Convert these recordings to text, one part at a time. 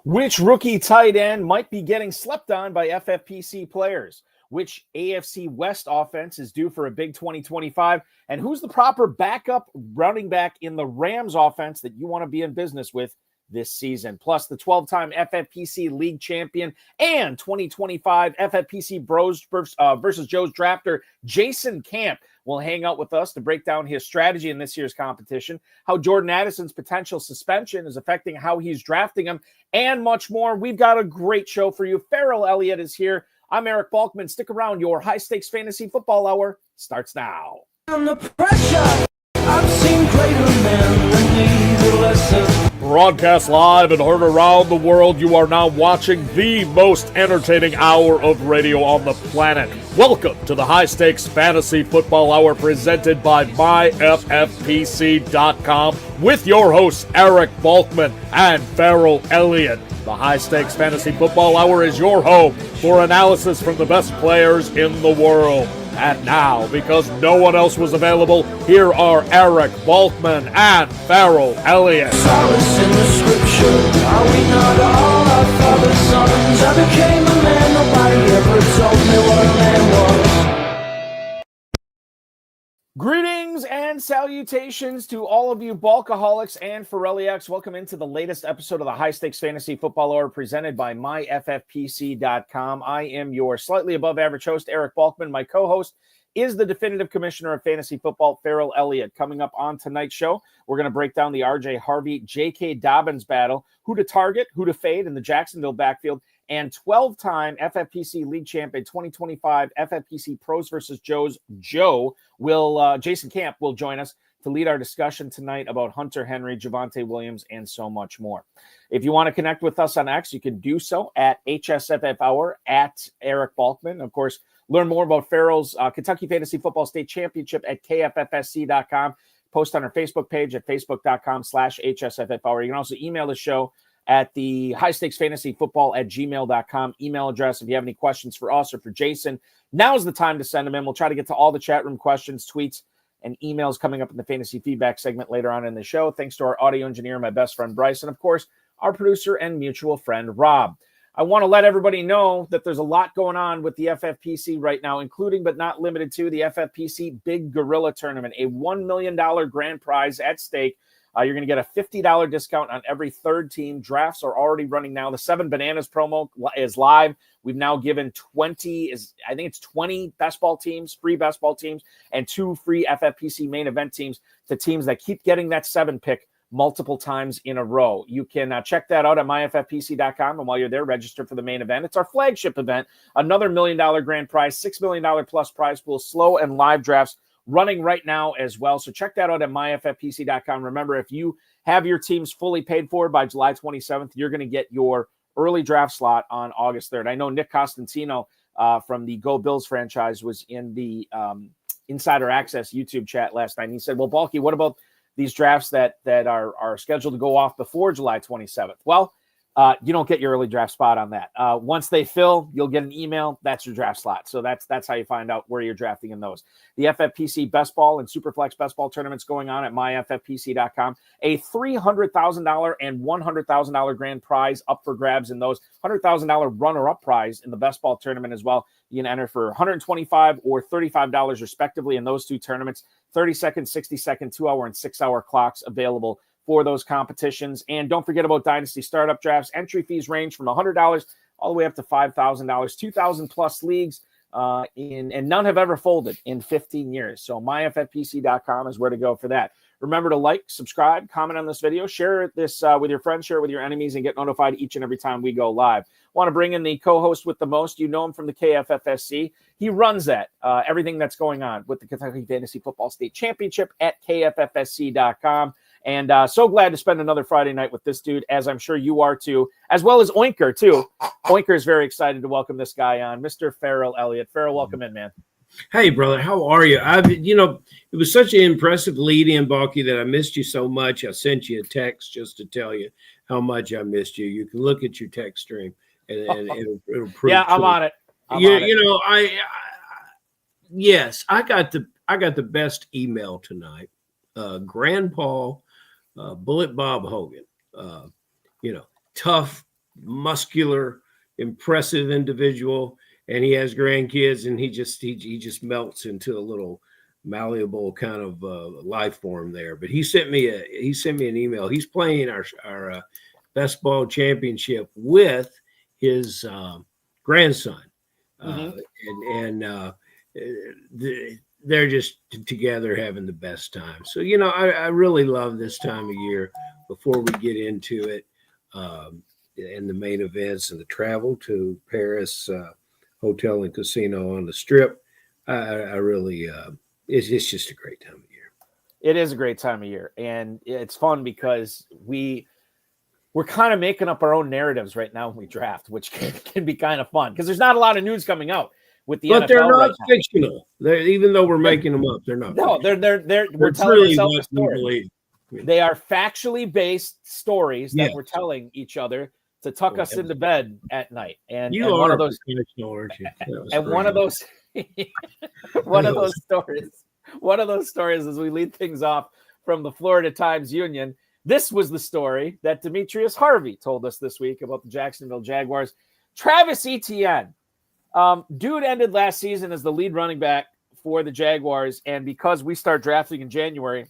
Which rookie tight end might be getting slept on by FFPC players? Which AFC West offense is due for a big 2025? And who's the proper backup running back in the Rams offense that you want to be in business with this season? Plus the 12-time FFPC League champion and 2025 FFPC Bros versus Joe's drafter, Jason Camp, will hang out with us to break down his strategy in this year's competition, how Jordan Addison's potential suspension is affecting how he's drafting him, and much more. We've got a great show for you. Ferrell Elliott is here. I'm Eric Balkman. Stick around. Your high-stakes fantasy football hour starts now. Under pressure, I've seen greater men than need a lesson. Broadcast live and heard around the world, you are now watching the most entertaining hour of radio on the planet. Welcome to the High Stakes Fantasy Football Hour presented by myffpc.com with your hosts Eric Balkman and Ferrell Elliott. The High Stakes Fantasy Football Hour is your home for analysis from the best players in the world. And now, because no one else was available, here are Eric Balkman and Ferrell Elliott. Solace in the scripture, are we not all our father's sons? I became a man, nobody ever told me what a man was. Greetings and salutations to all of you Balkaholics and Ferrelliacs. Welcome into the latest episode of the High Stakes Fantasy Football Hour presented by myffpc.com. I am your slightly above average host, Eric Balkman. My co-host is the definitive commissioner of fantasy football, Ferrell Elliott. Coming up on tonight's show, we're going to break down the RJ Harvey, J.K. Dobbins battle, who to target, who to fade in the Jacksonville backfield, and 12-time FFPC League champion 2025 FFPC Pros versus Joe's Jason Camp will join us to lead our discussion tonight about Hunter Henry, Javonte Williams, and so much more. If you want to connect with us on X, you can do so at HSFF at Eric Balkman. Of course, learn more about Ferrell's Kentucky Fantasy Football State Championship at KFFSC.com. Post on our Facebook page at facebook.com/HSFF. You can also email the show at the highstakesfantasyfootball@gmail.com email address. If you have any questions for us or for Jason, now's the time to send them in. We'll try to get to all the chat room questions, tweets, and emails coming up in the fantasy feedback segment later on in the show. Thanks to our audio engineer, my best friend Bryce, and of course, our producer and mutual friend Rob. I want to let everybody know that there's a lot going on with the FFPC right now, including but not limited to the FFPC Big Gorilla Tournament, a $1 million grand prize at stake. You're going to get a $50 discount on every third team. Drafts are already running now. The 7 Bananas promo is live. We've now given 20 best ball teams, free best ball teams, and 2 free FFPC main event teams to teams that keep getting that 7 pick multiple times in a row. You can check that out at myffpc.com. And while you're there, register for the main event. It's our flagship event, another $1 million grand prize, $6 million plus prize pool, slow and live drafts running right now as well. So check that out at myffpc.com. Remember, if you have your teams fully paid for by July 27th, you're going to get your early draft slot on August 3rd. I know Nick Costantino from the Go Bills franchise was in the Insider Access YouTube chat last night. And he said, well, Balky, what about these drafts that are scheduled to go off before July 27th? Well, you don't get your early draft spot on that. Once they fill, you'll get an email. That's your draft slot. So that's how you find out where you're drafting in those. The FFPC Best Ball and Superflex Best Ball tournaments going on at myffpc.com. A $300,000 and $100,000 grand prize up for grabs in those. $100,000 runner-up prize in the Best Ball tournament as well. You can enter for $125 or $35 respectively in those two tournaments. 30-second, 60-second, 2-hour, and 6-hour clocks available for those competitions. And don't forget about Dynasty Startup Drafts. Entry fees range from $100 all the way up to $5,000, 2,000 plus leagues, and none have ever folded in 15 years. So myffpc.com is where to go for that. Remember to like, subscribe, comment on this video, share this with your friends, share it with your enemies, and get notified each and every time we go live. Want to bring in the co-host with the most. You know him from the KFFSC. He runs that, everything that's going on with the Kentucky Fantasy Football State Championship at KFFSC.com. And so glad to spend another Friday night with this dude, as I'm sure you are too, as well as Oinker too. Oinker is very excited to welcome this guy on, Mr. Ferrell Elliott. Ferrell, welcome in, man. Hey, brother, how are you? It was such an impressive lead-in, Balky, that I missed you so much. I sent you a text just to tell you how much I missed you. You can look at your text stream, and it'll prove. Yeah, I'm on it. Yes, I got the best email tonight. Grandpa Bullet Bob Hogan, tough muscular, impressive individual, and he has grandkids, and he just melts into a little malleable kind of life form there. But he sent me an email. He's playing our Best Ball Championship with his grandson, they're just together having the best time. So I really love this time of year before we get into it, and the main events and the travel to Paris Hotel and Casino on the Strip. I really it's just a great time of year. It is a great time of year, and it's fun because we're kind of making up our own narratives right now when we draft, which can be kind of fun because there's not a lot of news coming out with the but NFL they're not right fictional. Even though we're making them up, they're not. No, fictional. We're telling really ourselves a story. believe. They are factually based stories that we're telling each other to tuck us into bed at night. And you and are one of those, aren't you? and one of those, one of those stories as we lead things off from the Florida Times Union. This was the story that Demetrius Harvey told us this week about the Jacksonville Jaguars. Travis Etienne, dude ended last season as the lead running back for the Jaguars. And because we start drafting in January,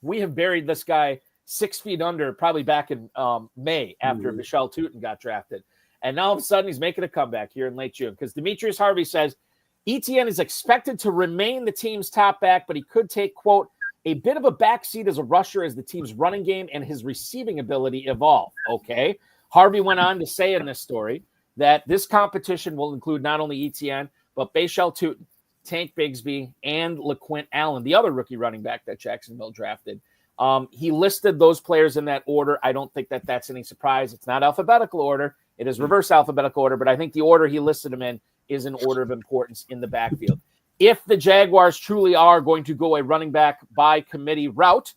we have buried this guy 6 feet under, probably back in May after Michelle Tootin got drafted. And now all of a sudden he's making a comeback here in late June because Demetrius Harvey says Etienne is expected to remain the team's top back, but he could take, quote, a bit of a backseat as a rusher as the team's running game and his receiving ability evolve. Okay. Harvey went on to say in this story that this competition will include not only Etienne, but Michelle Tootin, Tank Bigsby, and LaQuint Allen, the other rookie running back that Jacksonville drafted. He listed those players in that order. I don't think that that's any surprise. It's not alphabetical order. It is reverse alphabetical order, but I think the order he listed them in is an order of importance in the backfield. If the Jaguars truly are going to go a running back by committee route,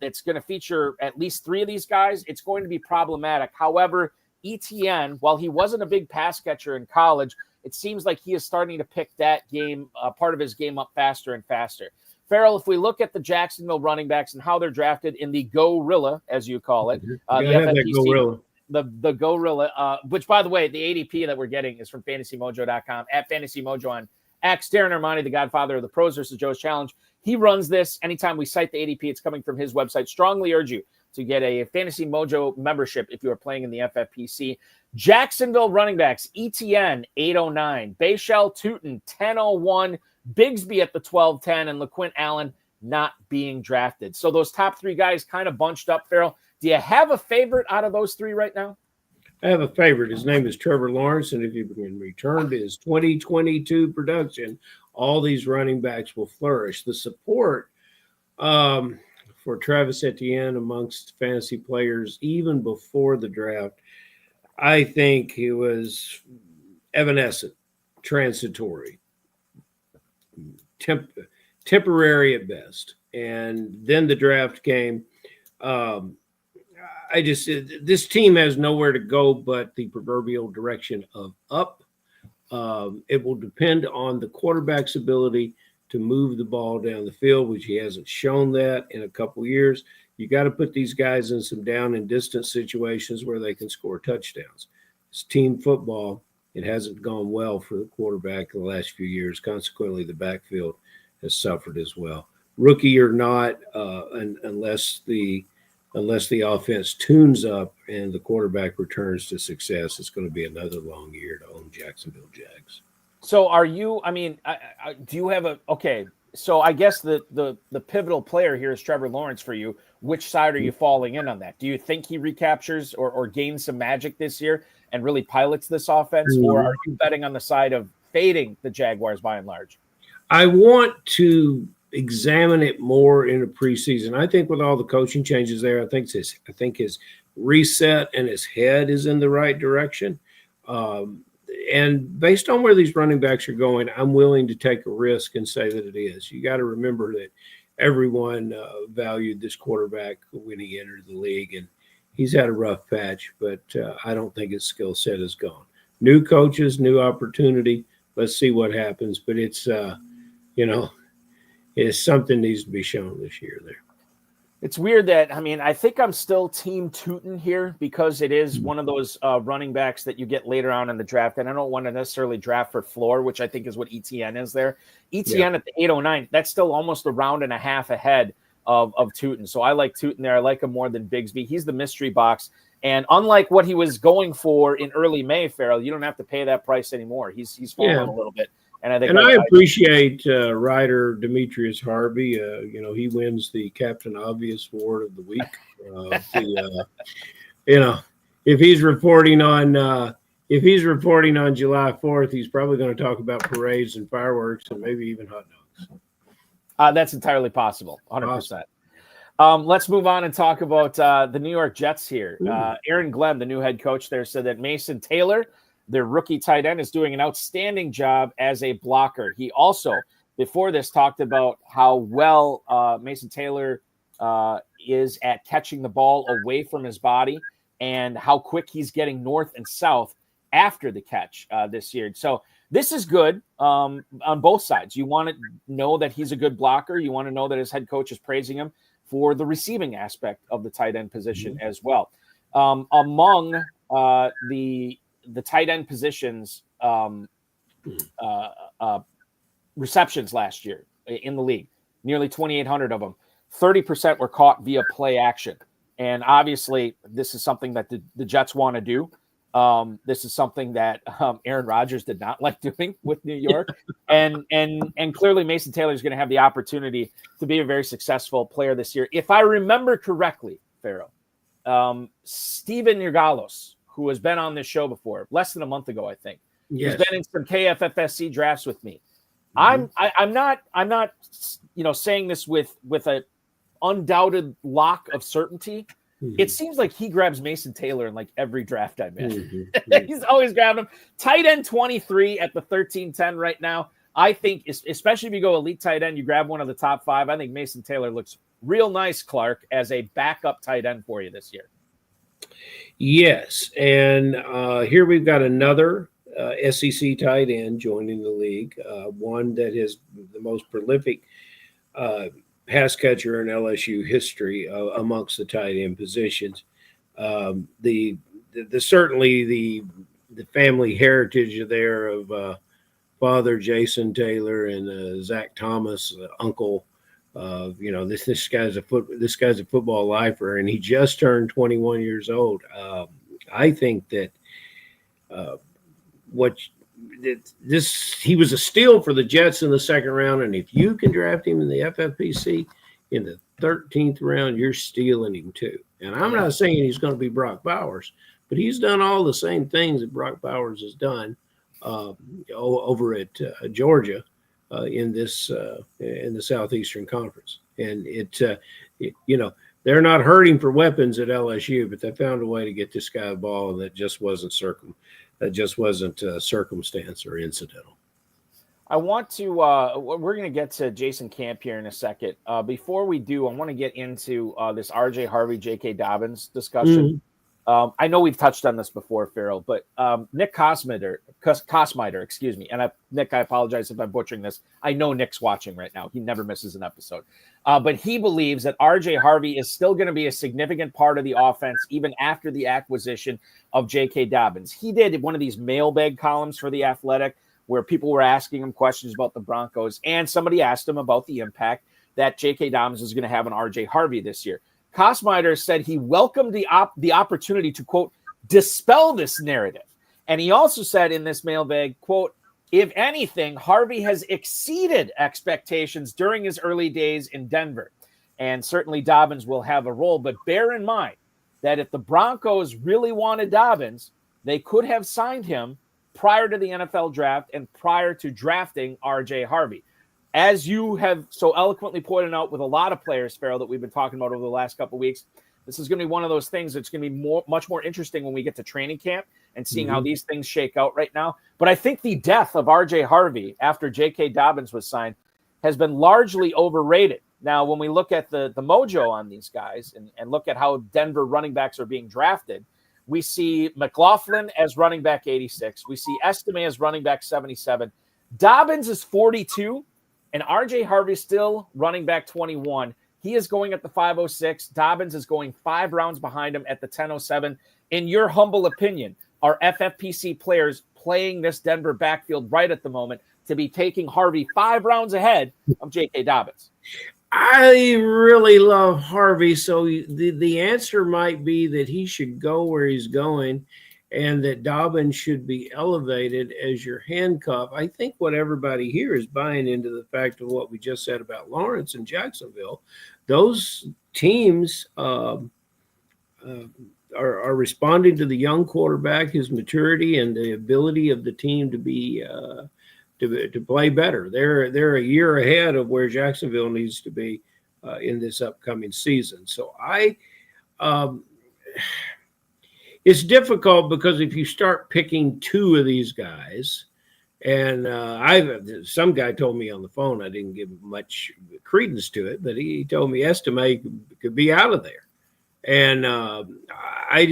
it's going to feature at least 3 of these guys. It's going to be problematic. However, Etienne, while he wasn't a big pass catcher in college, it seems like he is starting to pick that game, part of his game up faster and faster. Farrell, if we look at the Jacksonville running backs and how they're drafted in the Gorilla, as you call it, the FFPC, the Gorilla, which, by the way, the ADP that we're getting is from fantasymojo.com, at FantasyMojo on X. Darren Armani, the godfather of the Pros versus Joe's Challenge. He runs this. Anytime we cite the ADP, it's coming from his website. Strongly urge you to get a Fantasy Mojo membership if you are playing in the FFPC. Jacksonville running backs, Etienne, 809, Michelle Tootin, 1001, Bigsby at the 1210, and LaQuint Allen not being drafted. So those top 3 guys kind of bunched up, Farrell. Do you have a favorite out of those 3 right now? I have a favorite. His name is Trevor Lawrence, and if you can return to his 2022 production, all these running backs will flourish. The support for Travis Etienne amongst fantasy players, even before the draft, I think he was evanescent, transitory, temporary at best. And then the draft came. This team has nowhere to go but the proverbial direction of up. It will depend on the quarterback's ability to move the ball down the field, which he hasn't shown that in a couple years. You got to put these guys in some down and distance situations where they can score touchdowns. It's team football. It hasn't gone well for the quarterback in the last few years. Consequently, the backfield has suffered as well. Rookie or not, unless the offense tunes up and the quarterback returns to success, it's going to be another long year to own Jacksonville Jags. So are you, do you have so I guess the pivotal player here is Trevor Lawrence for you. Which side are you falling in on that? Do you think he recaptures or gains some magic this year and really pilots this offense? Or are you betting on the side of fading the Jaguars by and large? I want to examine it more in a preseason. I think with all the coaching changes there, I think his reset and his head is in the right direction. And based on where these running backs are going, I'm willing to take a risk and say that it is. You got to remember that everyone valued this quarterback when he entered the league, and he's had a rough patch, but I don't think his skill set is gone. New coaches, new opportunity. Let's see what happens. But it's, it's something needs to be shown this year there. It's weird that, I think I'm still team Tootin here because it is one of those running backs that you get later on in the draft. And I don't want to necessarily draft for floor, which I think is what ETN is there. ETN at the 809, that's still almost a round and a half ahead of Tootin. So I like Tootin there. I like him more than Bigsby. He's the mystery box. And unlike what he was going for in early May, Ferrell, you don't have to pay that price anymore. He's fallen a little bit. And I appreciate writer Demetrius Harvey. He wins the Captain Obvious Award of the week. If he's reporting on July 4th, he's probably going to talk about parades and fireworks and maybe even hot dogs. That's entirely possible, 100%. Let's move on and talk about the New York Jets here. Aaron Glenn, the new head coach there, said that Mason Taylor, their rookie tight end, is doing an outstanding job as a blocker. He also, before this, talked about how well Mason Taylor is at catching the ball away from his body and how quick he's getting north and south after the catch this year. So this is good on both sides. You want to know that he's a good blocker. You want to know that his head coach is praising him for the receiving aspect of the tight end position as well. Among the tight end positions receptions last year in the league, nearly 2,800 of them, 30% were caught via play action. And obviously this is something that the Jets want to do. This is something that Aaron Rodgers did not like doing with New York. and clearly Mason Taylor is going to have the opportunity to be a very successful player this year. If I remember correctly, Ferrell, Steven Yurgalos, who has been on this show before, less than a month ago, I think, has been in some KFFSC drafts with me. I'm not saying this with a undoubted lock of certainty. It seems like he grabs Mason Taylor in like every draft I'm in. He's always grabbed him. Tight end 23 at the 13-10 right now. I think, especially if you go elite tight end, you grab one of the top 5. I think Mason Taylor looks real nice, Clark, as a backup tight end for you this year. Yes, and here we've got another SEC tight end joining the league, one that is the most prolific pass catcher in LSU history amongst the tight end positions. Certainly the family heritage there of father Jason Taylor and Zach Thomas, uncle. This guy's a football lifer, and he just turned 21 years old. I think that he was a steal for the Jets in the second round, and if you can draft him in the FFPC in the 13th round, you're stealing him too. And I'm not saying he's going to be Brock Bowers, but he's done all the same things that Brock Bowers has done over at Georgia in the Southeastern Conference. And they're not hurting for weapons at LSU, but they found a way to get this guy a ball, and that just wasn't circumstance or incidental. I want to we're going to get to Jason Camp here in a second. Before we do, I want to get into this RJ Harvey, J.K. Dobbins discussion. I know we've touched on this before, Ferrell, but Nick Kosmider, excuse me. And Nick, I apologize if I'm butchering this. I know Nick's watching right now. He never misses an episode. But he believes that RJ Harvey is still going to be a significant part of the offense, even after the acquisition of J.K. Dobbins. He did one of these mailbag columns for The Athletic where people were asking him questions about the Broncos, and somebody asked him about the impact that J.K. Dobbins is going to have on RJ Harvey this year. Kosmider said he welcomed the opportunity to, quote, dispel this narrative. And he also said in this mailbag, quote, if anything, Harvey has exceeded expectations during his early days in Denver. And certainly Dobbins will have a role. But bear in mind that if the Broncos really wanted Dobbins, they could have signed him prior to the NFL draft and prior to drafting RJ Harvey. As you have so eloquently pointed out with a lot of players, Ferrell, that we've been talking about over the last couple of weeks, this is going to be one of those things that's going to be much more interesting when we get to training camp and seeing how these things shake out right now. But I think the death of RJ Harvey after J.K. Dobbins was signed has been largely overrated. Now, when we look at the mojo on these guys and look at how Denver running backs are being drafted, we see McLaughlin as running back 86. We see Estime as running back 77. Dobbins is 42. And RJ Harvey still running back 21. He is going at the 5:06. Dobbins is going 5 rounds behind him at the 10:07. In your humble opinion, are FFPC players playing this Denver backfield right at the moment to be taking Harvey 5 rounds ahead of J.K. Dobbins? I really love Harvey, so the answer might be that he should go where he's going and that Dobbins should be elevated as your handcuff. I think what everybody here is buying into the fact of what we just said about Lawrence and Jacksonville. Those teams are responding to the young quarterback, his maturity, and the ability of the team to be to play better. They're a year ahead of where Jacksonville needs to be in this upcoming season. So it's difficult because if you start picking 2 of these guys, and some guy told me on the phone, I didn't give much credence to it, but he told me Estimate could be out of there. And I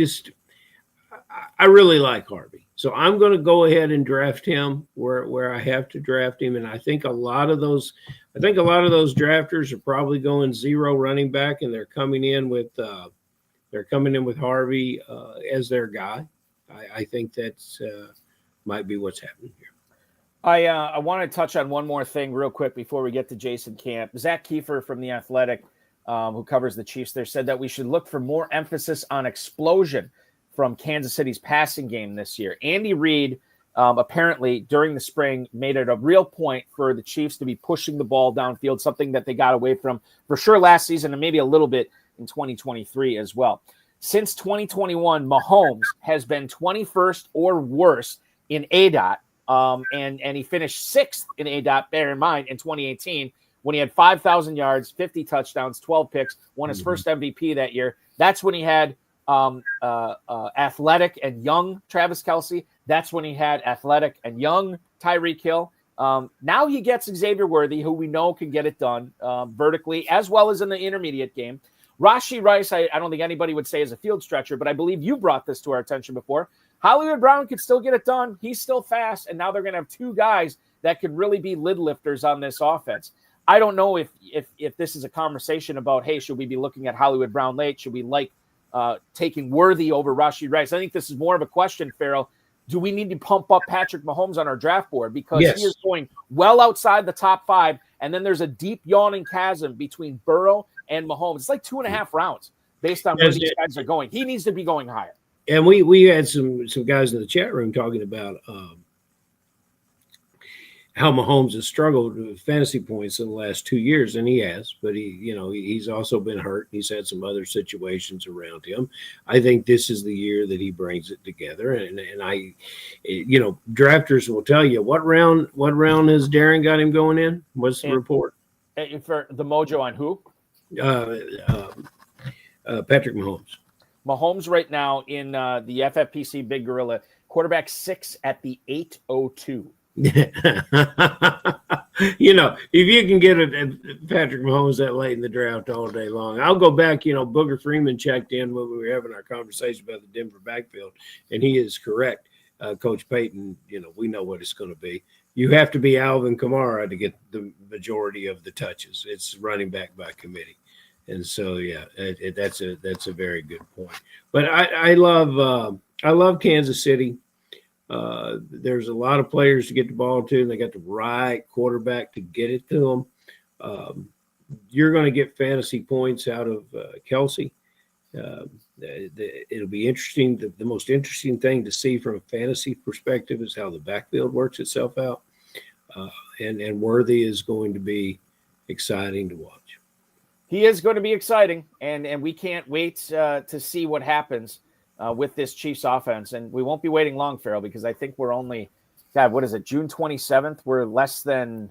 really like Harvey. So I'm going to go ahead and draft him where I have to draft him. And I think a lot of those drafters are probably going 0 running back, and they're coming in with Harvey as their guy. I think that's might be what's happening here. I want to touch on one more thing real quick before we get to Jason Camp. Zach Kiefer from The Athletic, who covers the Chiefs there, said that we should look for more emphasis on explosion from Kansas City's passing game this year. Andy Reid apparently during the spring made it a real point for the Chiefs to be pushing the ball downfield, something that they got away from for sure last season and maybe a little bit in 2023 as well. Since 2021, Mahomes has been 21st or worse in ADOT, and he finished 6th in ADOT, bear in mind, in 2018 when he had 5,000 yards, 50 touchdowns, 12 picks, won his first MVP that year. That's when he had athletic and young Travis Kelce. That's when he had athletic and young Tyreek Hill. Now he gets Xavier Worthy, who we know can get it done vertically as well as in the intermediate game. Rashee Rice, I don't think anybody would say is a field stretcher, but I believe you brought this to our attention before. Hollywood Brown could still get it done. He's still fast, and now they're going to have 2 guys that could really be lid lifters on this offense. I don't know if this is a conversation about, hey, should we be looking at Hollywood Brown late? Should we like taking Worthy over Rashee Rice? I think this is more of a question, Ferrell. Do we need to pump up Patrick Mahomes on our draft board? Because he is going well outside the top 5, and then there's a deep yawning chasm between Burrow and Mahomes. It's like 2.5 rounds based on where these guys are going. He needs to be going higher. And we had some guys in the chat room talking about how Mahomes has struggled with fantasy points in the last 2 years, and he has. But he's also been hurt. He's had some other situations around him. I think this is the year that he brings it together. And drafters will tell you what round has Darren got him going in? What's the report? For the mojo on who? Patrick Mahomes. Mahomes right now in the FFPC Big Gorilla, quarterback 6 at the 8:02. If you can get Patrick Mahomes that late in the draft all day long. I'll go back, Booger Freeman checked in when we were having our conversation about the Denver backfield, and he is correct. Coach Payton, we know what it's going to be. You have to be Alvin Kamara to get the majority of the touches. It's running back by committee. And so, that's a very good point. But I love Kansas City. There's a lot of players to get the ball to, and they got the right quarterback to get it to them. You're going to get fantasy points out of Kelce. It'll be interesting. The most interesting thing to see from a fantasy perspective is how the backfield works itself out. And Worthy is going to be exciting to watch. He is going to be exciting, and we can't wait to see what happens with this Chiefs offense. And we won't be waiting long, Ferrell, because I think we're only, what is it, June 27th? We're less than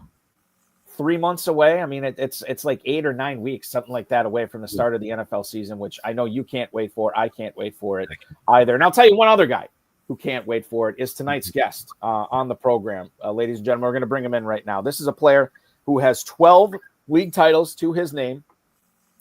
3 months away. I mean, it's like 8 or 9 weeks, something like that, away from the start of the NFL season, which I know you can't wait for. I can't wait for it either. And I'll tell you one other guy who can't wait for it is tonight's guest on the program. Ladies and gentlemen, we're going to bring him in right now. This is a player who has 12 league titles to his name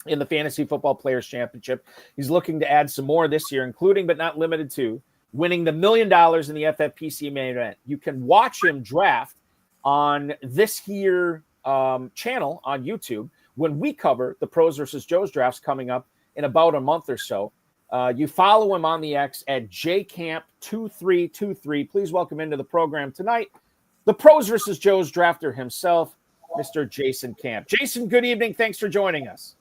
in the Fantasy Football Players Championship. He's looking to add some more this year, including but not limited to winning the $1 million in the FFPC Main Event. You can watch him draft on this here channel on YouTube, when we cover the Pros versus Joes drafts coming up in about a month or so. You follow him on the X at jcamp2323. Please welcome into the program tonight the Pros versus Joes drafter himself, Mr. Jason Camp. Jason, good evening. Thanks for joining us.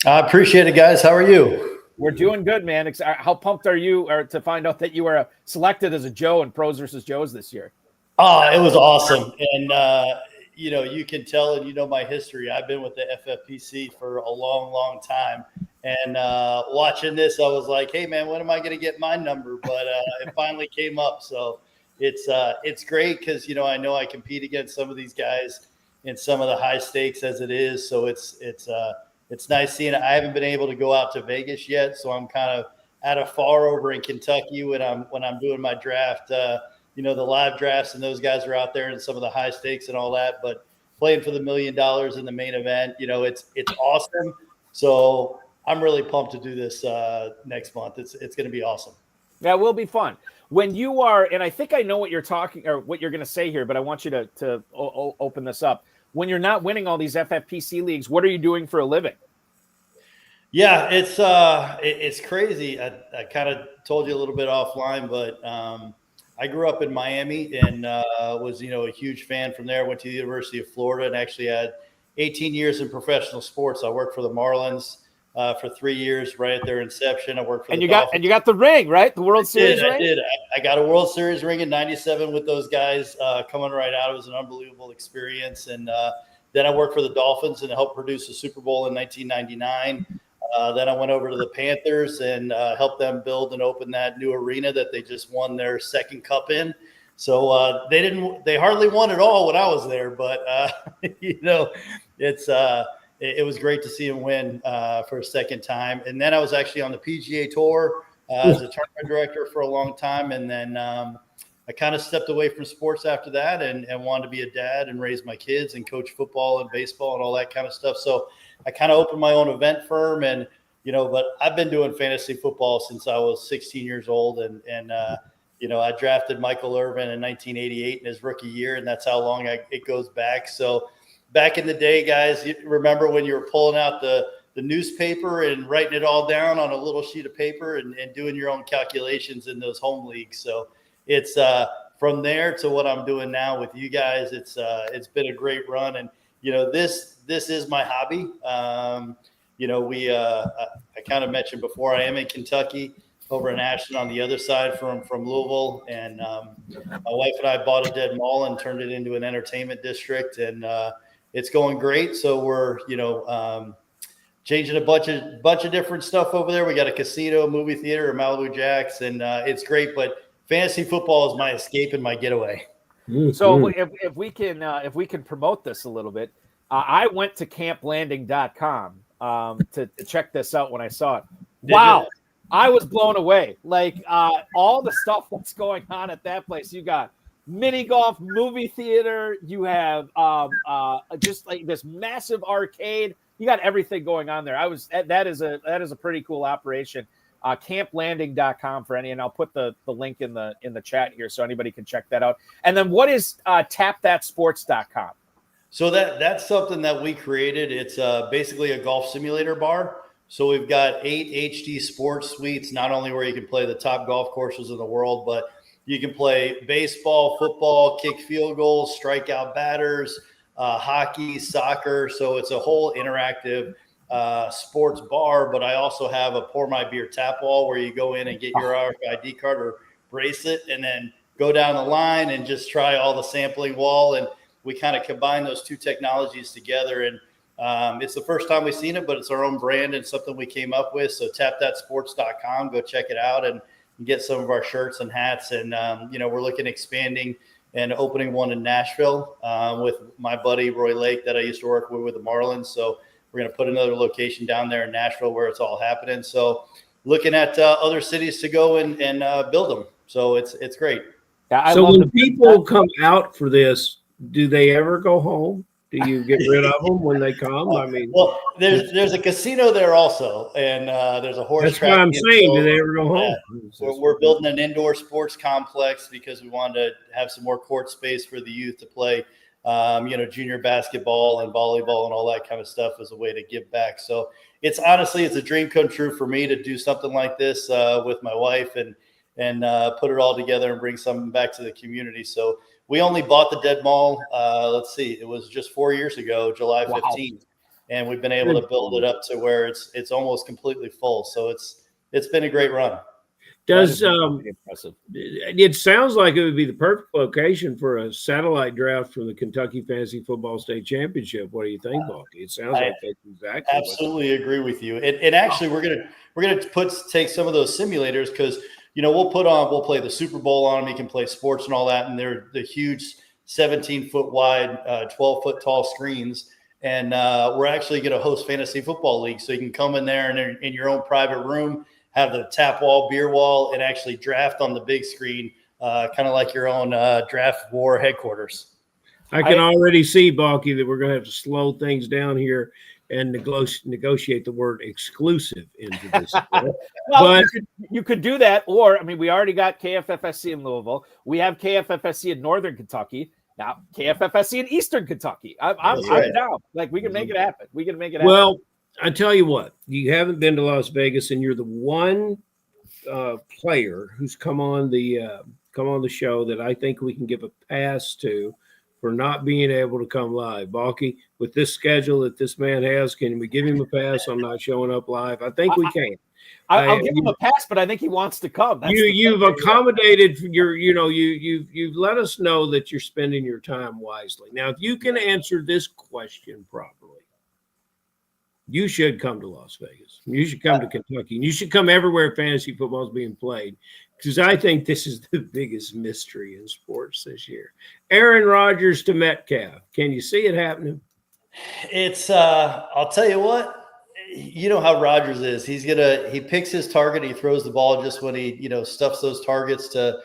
I appreciate it, guys. How are you? We're doing good, man. How pumped are you to find out that you were selected as a Joe in Pros versus Joes this year? Oh, it was awesome. And, you can tell, and my history. I've been with the FFPC for a long, long time. And watching this, I was like, hey, man, when am I going to get my number? But it finally came up. So it's great because, I know I compete against some of these guys in some of the high stakes as it is. So it's nice seeing it. I haven't been able to go out to Vegas yet, so I'm kind of at a far over in Kentucky when I'm doing my draft. The live drafts, and those guys are out there in some of the high stakes and all that. But playing for the $1 million in the main event, it's awesome. So I'm really pumped to do this next month. It's going to be awesome. That will be fun. When you are, and I think I know what you're talking or what you're going to say here, but I want you to open this up. When you're not winning all these FFPC leagues, what are you doing for a living? Yeah, it's crazy. I kind of told you a little bit offline, but I grew up in Miami and was, a huge fan from there. Went to the University of Florida and actually had 18 years in professional sports. I worked for the Marlins for 3 years, right at their inception. I worked for Dolphins. And you got the ring, right? The World Series ring? I did. I got a World Series ring in '97 with those guys coming right out. It was an unbelievable experience. And then I worked for the Dolphins and helped produce the Super Bowl in 1999. Then I went over to the Panthers and helped them build and open that new arena that they just won their second cup in. So they hardly won it all when I was there, but it was great to see him win for a second time. And then I was actually on the PGA Tour as a tournament director for a long time. And then I kind of stepped away from sports after that and wanted to be a dad and raise my kids and coach football and baseball and all that kind of stuff. So I kind of opened my own event firm and, but I've been doing fantasy football since I was 16 years old. And I drafted Michael Irvin in 1988 in his rookie year. And that's how long it goes back. So back in the day, guys, you remember when you were pulling out the newspaper and writing it all down on a little sheet of paper and doing your own calculations in those home leagues. So it's from there to what I'm doing now with you guys. It's been a great run. And, this is my hobby. I kind of mentioned before, I am in Kentucky over in Ashland on the other side from Louisville. And my wife and I bought a dead mall and turned it into an entertainment district. And it's going great. So we're, changing a bunch of different stuff over there. We got a casino, movie theater, a Malibu Jacks, and it's great. But fantasy football is my escape and my getaway. So if we can promote this a little bit, I went to camplanding.com to check this out when I saw it. Wow. I was blown away. Like all the stuff that's going on at that place. You got mini golf, movie theater. You have just like this massive arcade. You got everything going on there. That is a pretty cool operation. Camplanding.com for any, and I'll put the link in the chat here so anybody can check that out. And then what is tapthatsports.com? So that's something that we created. It's basically a golf simulator bar. So we've got 8 HD sports suites, not only where you can play the top golf courses in the world, but you can play baseball, football, kick field goals, strike out batters, hockey, soccer. So it's a whole interactive sports bar. But I also have a pour my beer tap wall where you go in and get your RFID card or bracelet and then go down the line and just try all the sampling wall. And we kind of combine those two technologies together. And it's the first time we've seen it, but it's our own brand and something we came up with. So tapthatsports.com, go check it out and get some of our shirts and hats. And, we're looking at expanding and opening one in Nashville with my buddy Roy Lake that I used to work with the Marlins. So we're going to put another location down there in Nashville where it's all happening. So looking at other cities to go and build them. So it's great. Yeah, so when people come out for this, do they ever go home? Do you get rid of them when they come? I mean, well, there's a casino there also, and there's a horse track. That's what I'm saying. Do they ever go home? We're building an indoor sports complex because we wanted to have some more court space for the youth to play junior basketball and volleyball and all that kind of stuff as a way to give back. So it's a dream come true for me to do something like this with my wife and put it all together and bring something back to the community. So we only bought the Dead Mall. It was just 4 years ago, July 15th. And we've been able to build it up to where it's almost completely full. So it's been a great run. Impressive. It sounds like it would be the perfect location for a satellite draft from the Kentucky Fantasy Football State Championship. What do you think, Balky? It sounds like that's exactly. Absolutely agree with you. And actually, we're gonna take some of those simulators because we'll play the Super Bowl on them. You can play sports and all that, and they're the huge 17-foot wide, 12-foot tall screens. And we're actually going to host fantasy football league, so you can come in there and in your own private room, have the tap wall, beer wall, and actually draft on the big screen, kind of like your own draft war headquarters. I can already see, Balky, that we're going to have to slow things down here and negotiate the word exclusive into this. But you could do that, or we already got KFFSC in Louisville. We have KFFSC in Northern Kentucky. Now, KFFSC in Eastern Kentucky. I'm down. We can make it happen. Well, I tell you what, you haven't been to Las Vegas, and you're the one player who's come on the show that I think we can give a pass to for not being able to come live. Balky, with this schedule that this man has, can we give him a pass on not showing up live? I think we can. I'll give him a pass, but I think he wants to come. You've accommodated you've let us know that you're spending your time wisely. Now, if you can answer this question properly, you should come to Las Vegas. You should come to Kentucky. And you should come everywhere fantasy football is being played, because I think this is the biggest mystery in sports this year. Aaron Rodgers to Metcalf. Can you see it happening? It's I'll tell you what. You know how Rodgers is. He picks his target. He throws the ball just when he, stuffs those targets to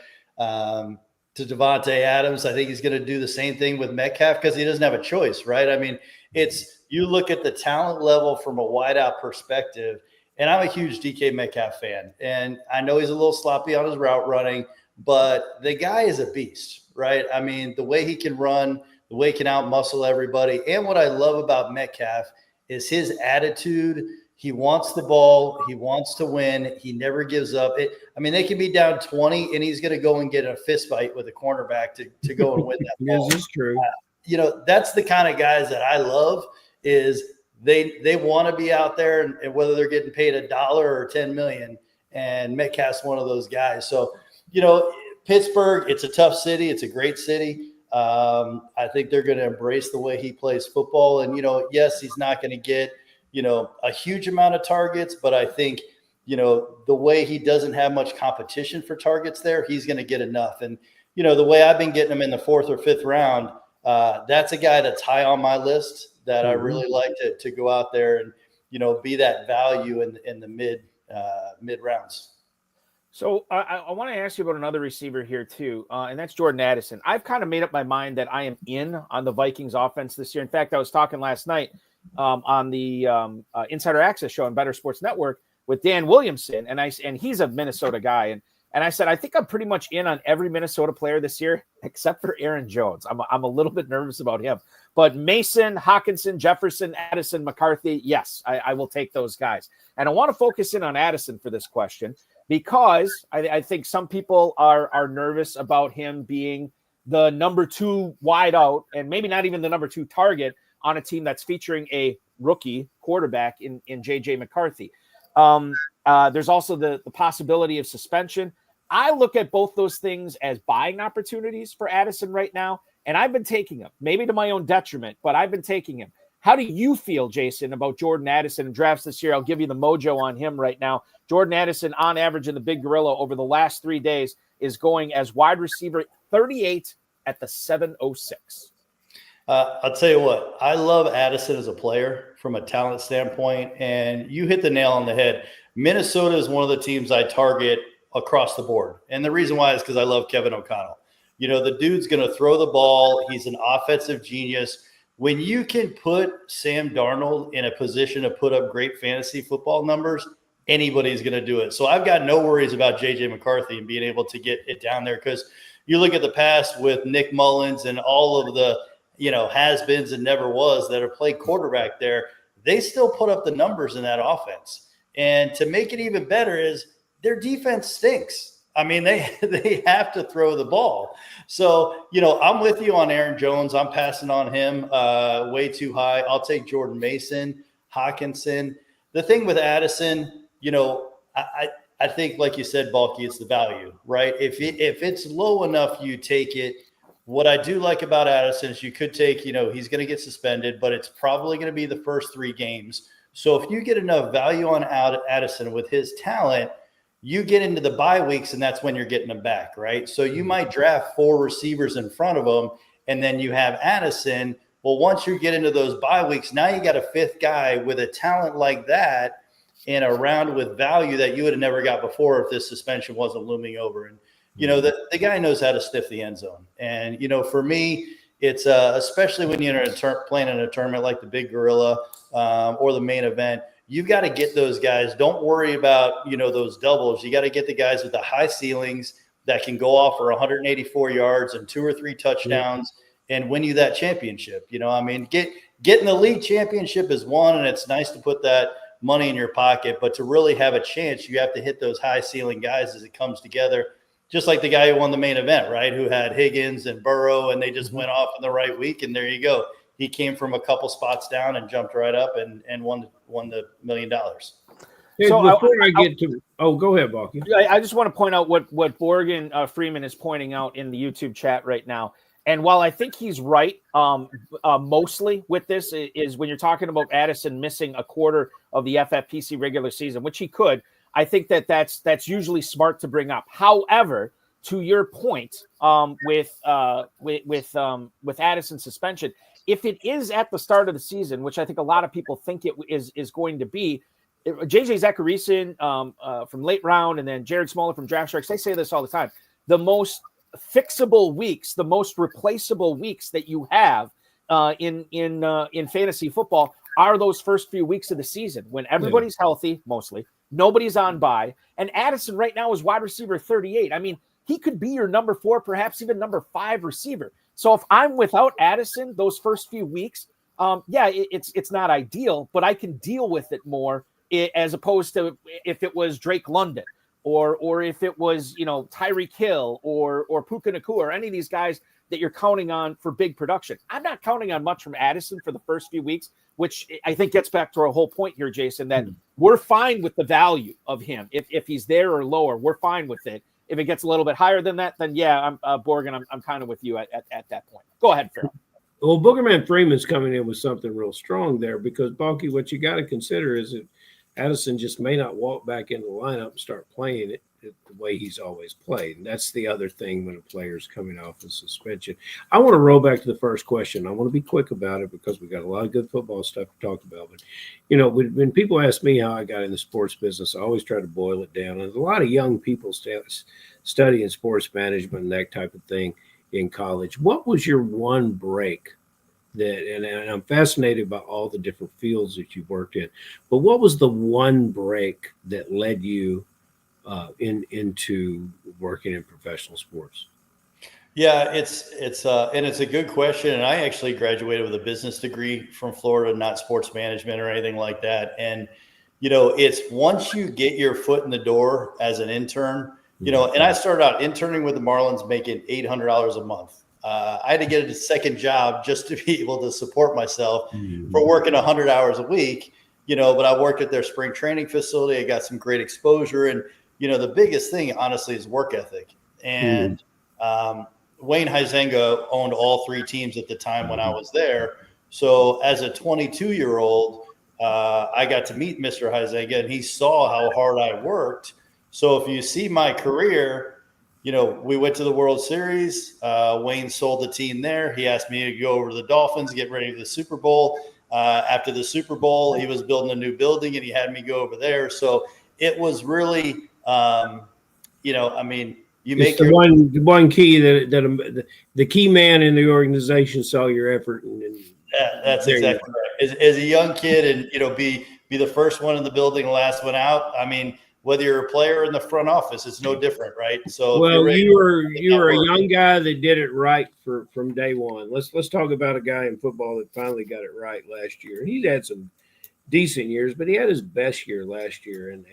Devontae Adams. I think he's going to do the same thing with Metcalf because he doesn't have a choice, right? You look at the talent level from a wideout perspective, and I'm a huge DK Metcalf fan. And I know he's a little sloppy on his route running, but the guy is a beast, right? The way he can run, the way he can out-muscle everybody. And what I love about Metcalf is his attitude. He wants the ball. He wants to win. He never gives up. They can be down 20, and he's going to go and get a fist fight with a cornerback to go and win that ball. This is true. That's the kind of guys that I love. Is they want to be out there, and whether they're getting paid $1 or $10 million. And Metcalf's one of those guys. So, Pittsburgh, it's a tough city. It's a great city. I think they're going to embrace the way he plays football. And, yes, he's not going to get, a huge amount of targets, but I think, the way he doesn't have much competition for targets there, he's going to get enough. And, the way I've been getting him in the 4th or 5th round, that's a guy that's high on my list that I really like to go out there and, be that value in the mid rounds. So I want to ask you about another receiver here too, and that's Jordan Addison. I've kind of made up my mind that I am in on the Vikings offense this year. In fact, I was talking last night on the Insider Access show on Better Sports Network with Dan Williamson, and he's a Minnesota guy, and I said I think I'm pretty much in on every Minnesota player this year except for Aaron Jones. I'm a little bit nervous about him, but Mason, Hockenson, Jefferson, Addison, McCarthy, yes, I will take those guys. And I want to focus in on Addison for this question, because I think some people are nervous about him being the number 2 wideout and maybe not even the number 2 target on a team that's featuring a rookie quarterback in J.J. McCarthy. There's also the possibility of suspension. I look at both those things as buying opportunities for Addison right now, and I've been taking him, maybe to my own detriment, but I've been taking him. How do you feel, Jason, about Jordan Addison in drafts this year? I'll give you the mojo on him right now. Jordan Addison, on average in the Big Gorilla over the last 3 days, is going as wide receiver 38 at the 706. I'll tell you what, I love Addison as a player from a talent standpoint, and you hit the nail on the head. Minnesota is one of the teams I target across the board. And the reason why is because I love Kevin O'Connell. The dude's going to throw the ball. He's an offensive genius. When you can put Sam Darnold in a position to put up great fantasy football numbers, anybody's going to do it. So I've got no worries about J.J. McCarthy and being able to get it down there, because you look at the past with Nick Mullins and all of the has-beens and never was that have played quarterback there, they still put up the numbers in that offense. And to make it even better is their defense stinks. I mean, they have to throw the ball. So, I'm with you on Aaron Jones. I'm passing on him way too high. I'll take Jordan Mason, Hawkinson. The thing with Addison, I think, like you said, Balky, it's the value, right? If it's low enough, you take it. What I do like about Addison is you could take, he's going to get suspended, but it's probably going to be the first 3 games. So if you get enough value on Addison with his talent, you get into the bye weeks, and that's when you're getting him back, right? So you might draft 4 receivers in front of him, and then you have Addison. Well, once you get into those bye weeks, now you got a 5th guy with a talent like that and a round with value that you would have never got before if this suspension wasn't looming over. And the guy knows how to stiff the end zone. And, for me, it's especially when you're playing in a tournament like the Big Gorilla or the Main Event, you've got to get those guys. Don't worry about, those doubles. You got to get the guys with the high ceilings that can go off for 184 yards and 2 or 3 touchdowns and win you that championship. Getting the league championship is one, and it's nice to put that money in your pocket. But to really have a chance, you have to hit those high ceiling guys as it comes together. Just like the guy who won the Main Event, right? Who had Higgins and Burrow, and they just went off in the right week, and there you go. He came from a couple spots down and jumped right up and won the $1 million. Hey, So before I get to – go ahead, Balky. I just want to point out what Morgan Freeman is pointing out in the YouTube chat right now. And while I think he's right, mostly with this is when you're talking about Addison missing a quarter of the FFPC regular season, which he could. I think that's usually smart to bring up. However, to your point, with Addison's suspension, if it is at the start of the season, which I think a lot of people think it is going to be, JJ Zacharyson from Late Round and then Jared Smoller from Draft Sharks, they say this all the time. The most fixable weeks, the most replaceable weeks that you have in fantasy football are those first few weeks of the season when everybody's healthy, mostly. Nobody's on bye. And Addison right now is wide receiver 38. I mean, he could be your number 4, perhaps even number 5 receiver. So if I'm without Addison those first few weeks, it's not ideal, but I can deal with it more as opposed to if it was Drake London or if it was, Tyreek Hill or Puka Nacua or any of these guys that you're counting on for big production. I'm not counting on much from Addison for the first few weeks, which I think gets back to our whole point here, Jason, that we're fine with the value of him. If he's there or lower, we're fine with it. If it gets a little bit higher than that, then I'm Borgen, I'm kind of with you at that point. Go ahead, Ferrell. Well, Boogerman Freeman's coming in with something real strong there because, Balky, what you got to consider is that Addison just may not walk back into the lineup and start playing it the way he's always played. And that's the other thing when a player's coming off a suspension. I want to roll back to the first question. I want to be quick about it because we got a lot of good football stuff to talk about. But, when people ask me how I got in the sports business, I always try to boil it down. And there's a lot of young people studying sports management and that type of thing in college. What was your one break and I'm fascinated by all the different fields that you've worked in, but what was the one break that led you into working in professional sports? Yeah, it's a good question. And I actually graduated with a business degree from Florida, not sports management or anything like that. And, it's once you get your foot in the door as an intern, and I started out interning with the Marlins making $800 a month. I had to get a second job just to be able to support myself for working 100 hours a week, but I worked at their spring training facility. I got some great exposure. And, the biggest thing, honestly, is work ethic. And Wayne Huizenga owned all 3 teams at the time when I was there. So as a 22-year-old, I got to meet Mr. Huizenga, and he saw how hard I worked. So if you see my career, we went to the World Series. Wayne sold the team there. He asked me to go over to the Dolphins, get ready for the Super Bowl. After the Super Bowl, he was building a new building, and he had me go over there. So it was really, you make the one key that the key man in the organization saw your effort. That's exactly right. As a young kid, and be the first one in the building, last one out. I mean, whether you're a player in the front office, it's no different, right? So well, you were a young guy that did it right from day one. Let's talk about a guy in football that finally got it right last year. He's had some decent years, but he had his best year last year. And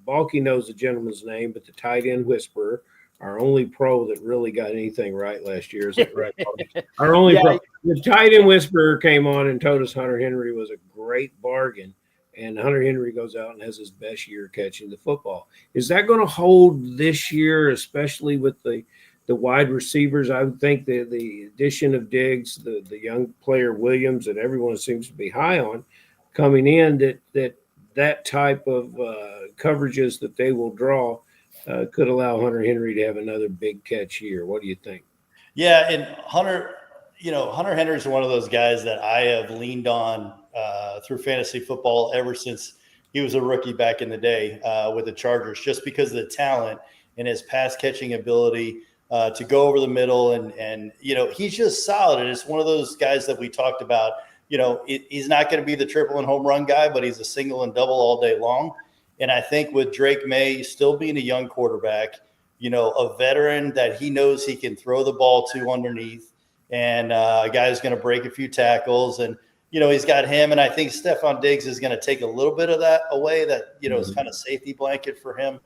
Balky knows the gentleman's name, but the tight end whisperer, our only pro that really got anything right last year. Is that right, Balky? Our only pro. The tight end whisperer came on and told us Hunter Henry was a great bargain. And Hunter Henry goes out and has his best year catching the football. Is that going to hold this year, especially with the wide receivers? I would think the addition of Diggs, the young player Williams that everyone seems to be high on coming in, that type of coverages that they will draw could allow Hunter Henry to have another big catch year. What do you think? Yeah, and Hunter Henry is one of those guys that I have leaned on through fantasy football ever since he was a rookie back in the day with the Chargers, just because of the talent and his pass catching ability to go over the middle. And he's just solid. And it's one of those guys that we talked about. He's not going to be the triple and home run guy, but he's a single and double all day long. And I think with Drake May still being a young quarterback, a veteran that he knows he can throw the ball to underneath, and a guy who's going to break a few tackles. And, he's got him. And I think Stephon Diggs is going to take a little bit of that away that, is kind of safety blanket for him.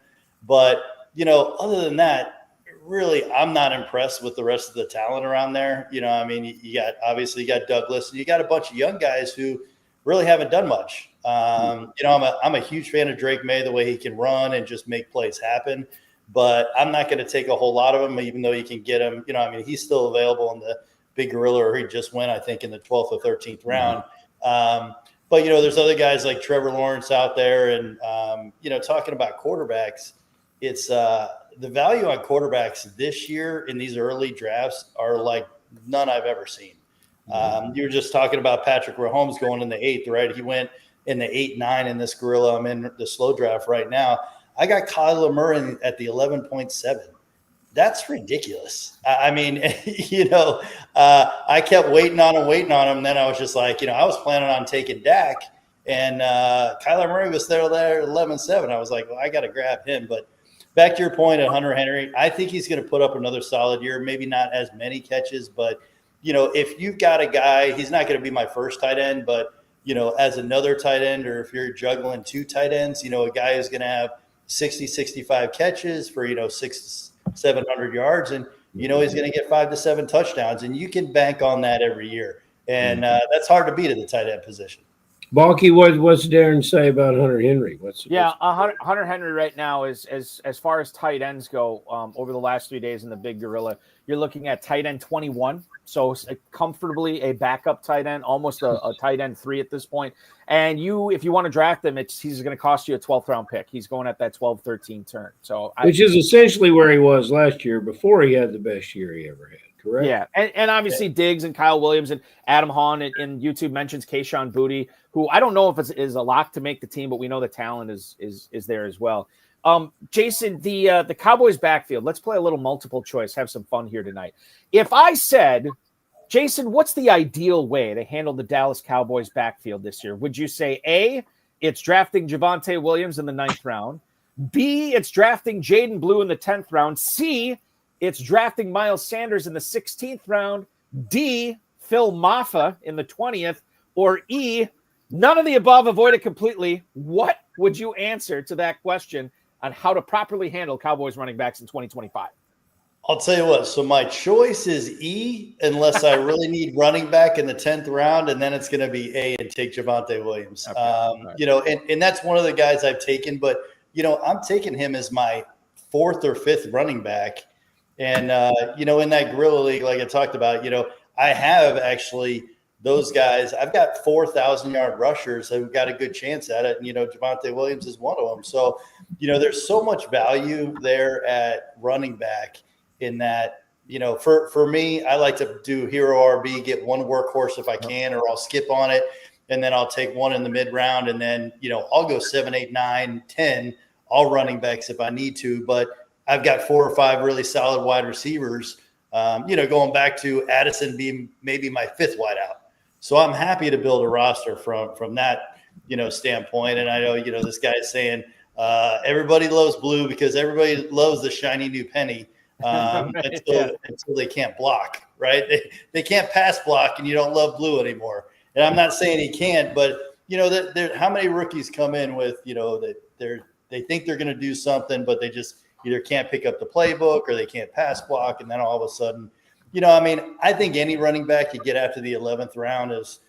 But, other than that, really, I'm not impressed with the rest of the talent around there. You got Douglas, and you got a bunch of young guys who really haven't done much. I'm a huge fan of Drake May, the way he can run and just make plays happen. But I'm not going to take a whole lot of him, even though you can get him. He's still available in the Big Gorilla, or he just went, I think, in the 12th or 13th round. But, there's other guys like Trevor Lawrence out there. And, talking about quarterbacks, it's the value on quarterbacks this year in these early drafts are like none I've ever seen. You were just talking about Patrick Mahomes going in the 8th, right? He went in the 8-9 in this Gorilla. I'm in the slow draft right now. I got Kyler Murray at the 11.7. That's ridiculous. I kept waiting on him. Then I was just like, I was planning on taking Dak, and Kyler Murray was there at 11.7. I was like, well, I got to grab him. But back to your point at Hunter Henry, I think he's going to put up another solid year, maybe not as many catches, but, if you've got a guy, he's not going to be my first tight end, but, as another tight end, or if you're juggling two tight ends, a guy who's going to have 60, 65 catches for, 600-700 yards. And, he's going to get 5 to 7 touchdowns, and you can bank on that every year. And that's hard to beat at the tight end position. Balky, what's Darren say about Hunter Henry? Hunter Henry right now is as far as tight ends go. Over the last 3 days in the Big Gorilla, you're looking at tight end 21, so comfortably a backup tight end, almost a tight end 3 at this point. And if you want to draft him, he's going to cost you a 12th round pick. He's going at that 12-13 turn. So which is essentially where he was last year before he had the best year he ever had. Correct. Yeah, and obviously Diggs and Kyle Williams and Adam Hahn in YouTube mentions Kayshon Boutte, who I don't know if is a lock to make the team, but we know the talent is there as well. Jason, the Cowboys backfield. Let's play a little multiple choice. Have some fun here tonight. If I said, Jason, what's the ideal way to handle the Dallas Cowboys backfield this year? Would you say A, it's drafting Javonte Williams in the 9th round? B, it's drafting Jaden Blue in the 10th round? C, it's drafting Miles Sanders in the 16th round? D, Phil Maffa in the 20th? Or E, none of the above, avoid it completely? What would you answer to that question on how to properly handle Cowboys running backs in 2025? I'll tell you what. So my choice is E, unless I really need running back in the 10th round, and then it's going to be A and take Javonte Williams. Okay. And that's one of the guys I've taken, but I'm taking him as my 4th or 5th running back. And, in that Gorilla League, like I talked about, I have actually those guys. I've got 4,000-yard rushers who've got a good chance at it. And, Javonte Williams is one of them. So, there's so much value there at running back in that, for me, I like to do hero RB, get one workhorse if I can, or I'll skip on it. And then I'll take one in the mid round. And then, I'll go 7, 8, 9, 10, all running backs if I need to. But I've got 4 or 5 really solid wide receivers, going back to Addison being maybe my 5th wideout. So I'm happy to build a roster from that, standpoint. And I know, this guy is saying Everybody loves blue because everybody loves the shiny new penny until they can't block, right? They can't pass block, and you don't love blue anymore. And I'm not saying he can't, but how many rookies come in with that they think they're going to do something, but they just either can't pick up the playbook or they can't pass block, and then all of a sudden, I think any running back you get after the 11th round is,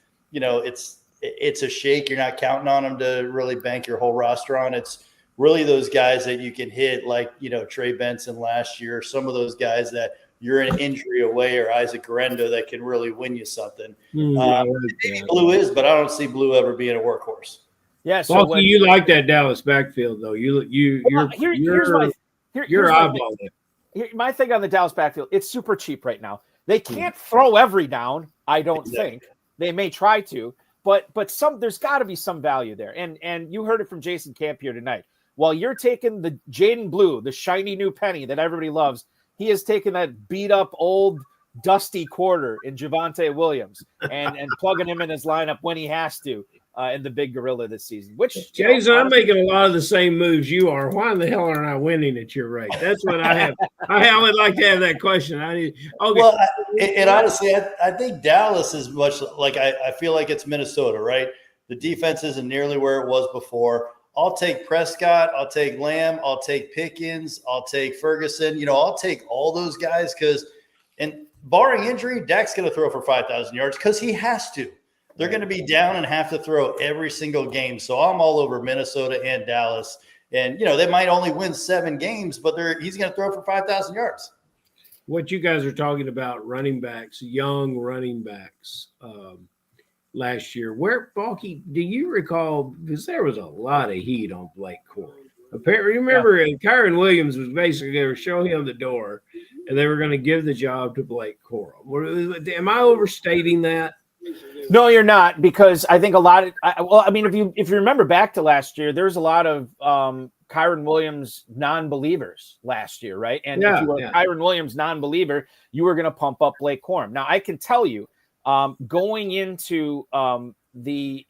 it's a shake. You're not counting on them to really bank your whole roster on. It's really those guys that you can hit, like, Trey Benson last year, some of those guys that you're an injury away, or Isaac Garendo, that can really win you something. Maybe Blue is, but I don't see Blue ever being a workhorse. Yeah. So Balky, you like that Dallas backfield, though. You're eyeballing it. My thing on the Dallas backfield, it's super cheap right now. They can't throw every down, I don't think. They may try to, but there's got to be some value there. And you heard it from Jason Camp here tonight. While you're taking the Jaden Blue, the shiny new penny that everybody loves, he has taken that beat up old dusty quarter in Javonte Williams and plugging him in his lineup when he has to in the Big Gorilla this season. Which, Jason, I'm making a lot of the same moves you are. Why in the hell aren't I winning at your rate? That's what I have. I would like to have that question. Okay. Well, and honestly, I think Dallas is much like I feel like it's Minnesota, right? The defense isn't nearly where it was before. I'll take Prescott. I'll take Lamb. I'll take Pickens. I'll take Ferguson. I'll take all those guys and barring injury, Dak's going to throw for 5,000 yards because he has to. They're going to be down and have to throw every single game. So I'm all over Minnesota and Dallas. And, they might only win 7 games, but he's going to throw for 5,000 yards. What you guys are talking about, running backs, young running backs, last year. Balky, do you recall, because there was a lot of heat on Blake Corum. Remember, Kyron Williams was basically going to show him the door, and they were going to give the job to Blake Corum. Am I overstating that? No, you're not, because I think a lot of if you remember back to last year, there's a lot of Kyron Williams non-believers last year, right? And if you were a Kyron Williams non-believer, you were going to pump up Blake Corum. Now, I can tell you, going into the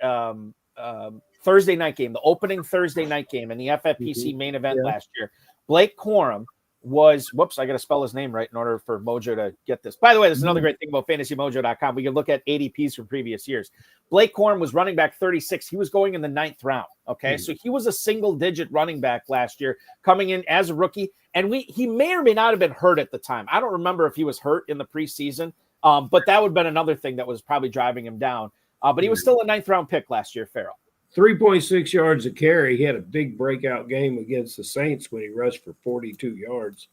Thursday night game, the opening Thursday night game in the FFPC main event last year, Blake Corum was, I got to spell his name right in order for Mojo to get this. By the way, there's another great thing about fantasymojo.com. We can look at ADPs from previous years. Blake Corum was running back 36. He was going in the 9th round. Okay. So he was a single digit running back last year coming in as a rookie. And he may or may not have been hurt at the time. I don't remember if he was hurt in the preseason. But that would have been another thing that was probably driving him down. But he was still a 9th round pick last year, Ferrell. 3.6 yards a carry. He had a big breakout game against the Saints when he rushed for 42 yards.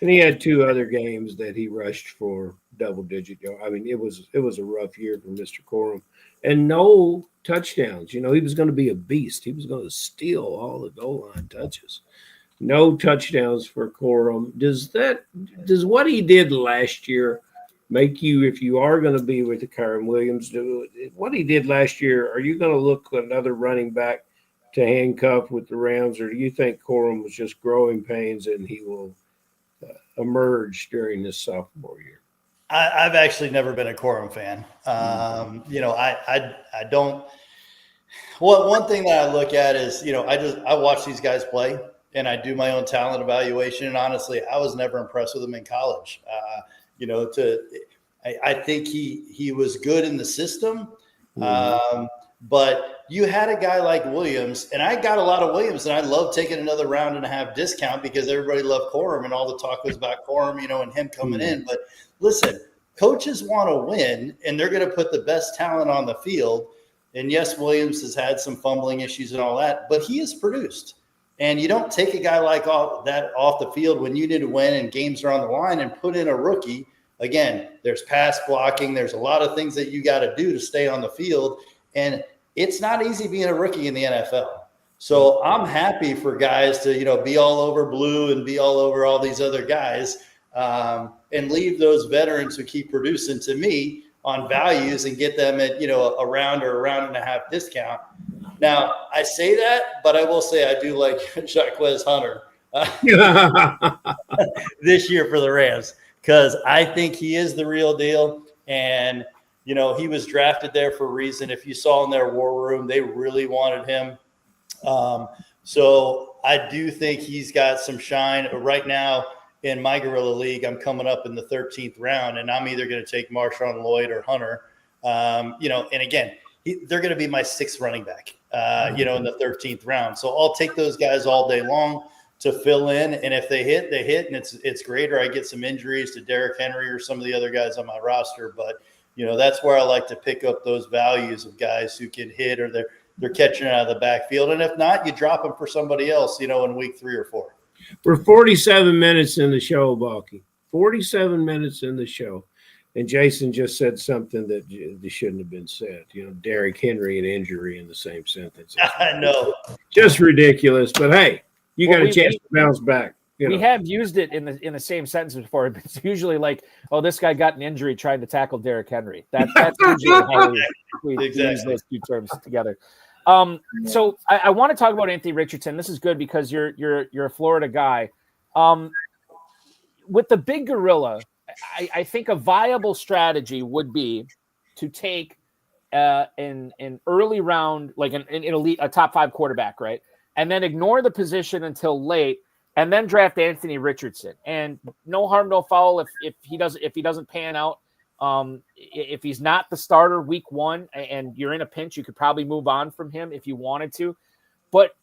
And he had 2 other games that he rushed for double-digit yards. I mean, it was a rough year for Mr. Corum. And no touchdowns. He was going to be a beast. He was going to steal all the goal line touches. No touchdowns for Corum. Does what he did last year make you, if you are going to be with the Kyron Williams, do what he did last year, are you going to look at another running back to handcuff with the Rams, or do you think Corum was just growing pains and he will emerge during this sophomore year? I've actually never been a Corum fan. I don't. Well, one thing that I look at is, I watch these guys play and I do my own talent evaluation. And honestly, I was never impressed with him in college. I think he was good in the system. But you had a guy like Williams, and I got a lot of Williams, and I love taking another round and a half discount because everybody loved Corum and all the talk was about Corum, and him coming in. But listen, coaches want to win, and they're going to put the best talent on the field. And yes, Williams has had some fumbling issues and all that, but he has produced. And you don't take a guy like that off the field when you need to win and games are on the line and put in a rookie. Again, there's pass blocking. There's a lot of things that you got to do to stay on the field. And it's not easy being a rookie in the NFL. So I'm happy for guys to, be all over Blue and be all over all these other guys and leave those veterans who keep producing to me on values and get them at, a round or a round and a half discount. Now, I say that, but I will say I do like Jaquez Hunter this year for the Rams because I think he is the real deal. And, he was drafted there for a reason. If you saw in their war room, they really wanted him. So I do think he's got some shine right now. In my Gorilla League, I'm coming up in the 13th round, and I'm either going to take Marshawn Lloyd or Hunter. And again, they're going to be my 6th running back, in the 13th round. So I'll take those guys all day long to fill in. And if they hit, they hit, and it's great. Or I get some injuries to Derrick Henry or some of the other guys on my roster. But, that's where I like to pick up those values of guys who can hit or they're catching out of the backfield. And if not, you drop them for somebody else, in week 3 or 4. We're 47 minutes in the show, Balky. 47 minutes in the show. And Jason just said something that shouldn't have been said. Derrick Henry and injury in the same sentence. I know. Just ridiculous. But, hey, you got a chance to bounce back. We have used it in the same sentence before. It's usually like, oh, this guy got an injury trying to tackle Derrick Henry. That's usually how we use those two terms together. So I want to talk about Anthony Richardson. This is good because you're a Florida guy. With the Big Gorilla, I think a viable strategy would be to take an early round, like an elite, a top 5 quarterback, right? And then ignore the position until late, and then draft Anthony Richardson. And no harm, no foul if he doesn't pan out. If he's not the starter week 1 and you're in a pinch, you could probably move on from him if you wanted to. But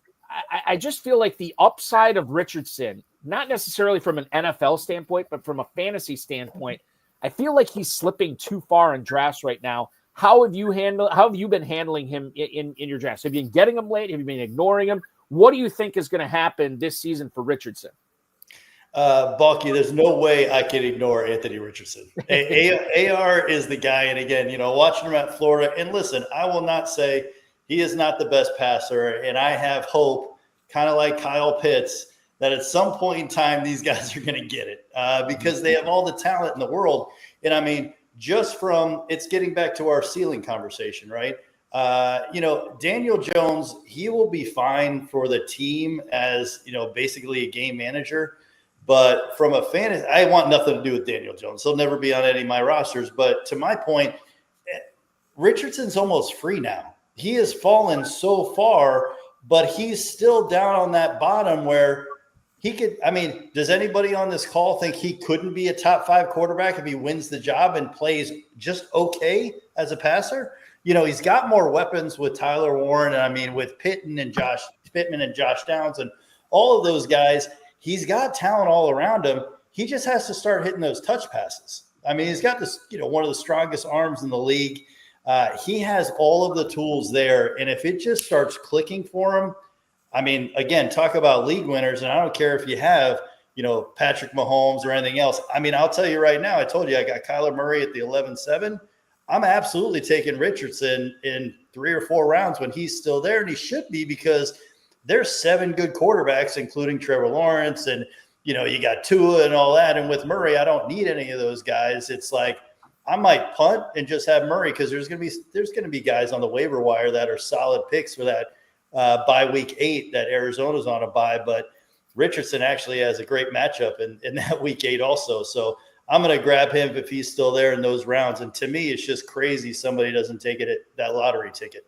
I just feel like the upside of Richardson, not necessarily from an NFL standpoint, but from a fantasy standpoint, I feel like he's slipping too far in drafts right now. How have you been handling him in your drafts? Have you been getting him late? Have you been ignoring him? What do you think is going to happen this season for Richardson? Balky, there's no way I can ignore Anthony Richardson. AR is the guy. And again, watching him at Florida, and listen, I will not say he is not the best passer. And I have hope, kind of like Kyle Pitts, that at some point in time, these guys are going to get it because they have all the talent in the world. And I mean, just from it's getting back to our ceiling conversation, right? Daniel Jones, he will be fine for the team as, basically a game manager. But from a fantasy, I want nothing to do with Daniel Jones. He'll never be on any of my rosters. But to my point, Richardson's almost free now. He has fallen so far, but he's still down on that bottom where he could – I mean, does anybody on this call think he couldn't be a top 5 quarterback if he wins the job and plays just okay as a passer? He's got more weapons with Tyler Warren, and I mean, with Pittman and Josh Downs and all of those guys – he's got talent all around him. He just has to start hitting those touch passes. I mean, he's got this, one of the strongest arms in the league. He has all of the tools there. And if it just starts clicking for him, I mean, again, talk about league winners. And I don't care if you have, Patrick Mahomes or anything else. I mean, I'll tell you right now, I told you I got Kyler Murray at the 11-7. I'm absolutely taking Richardson in 3 or 4 rounds when he's still there. And he should be because there's 7 good quarterbacks, including Trevor Lawrence, and you got Tua and all that. And with Murray, I don't need any of those guys. It's like I might punt and just have Murray because there's going to be guys on the waiver wire that are solid picks for that bye week 8 that Arizona's on a bye. But Richardson actually has a great matchup in that week 8 also. So I'm going to grab him if he's still there in those rounds. And to me, it's just crazy somebody doesn't take it at that lottery ticket.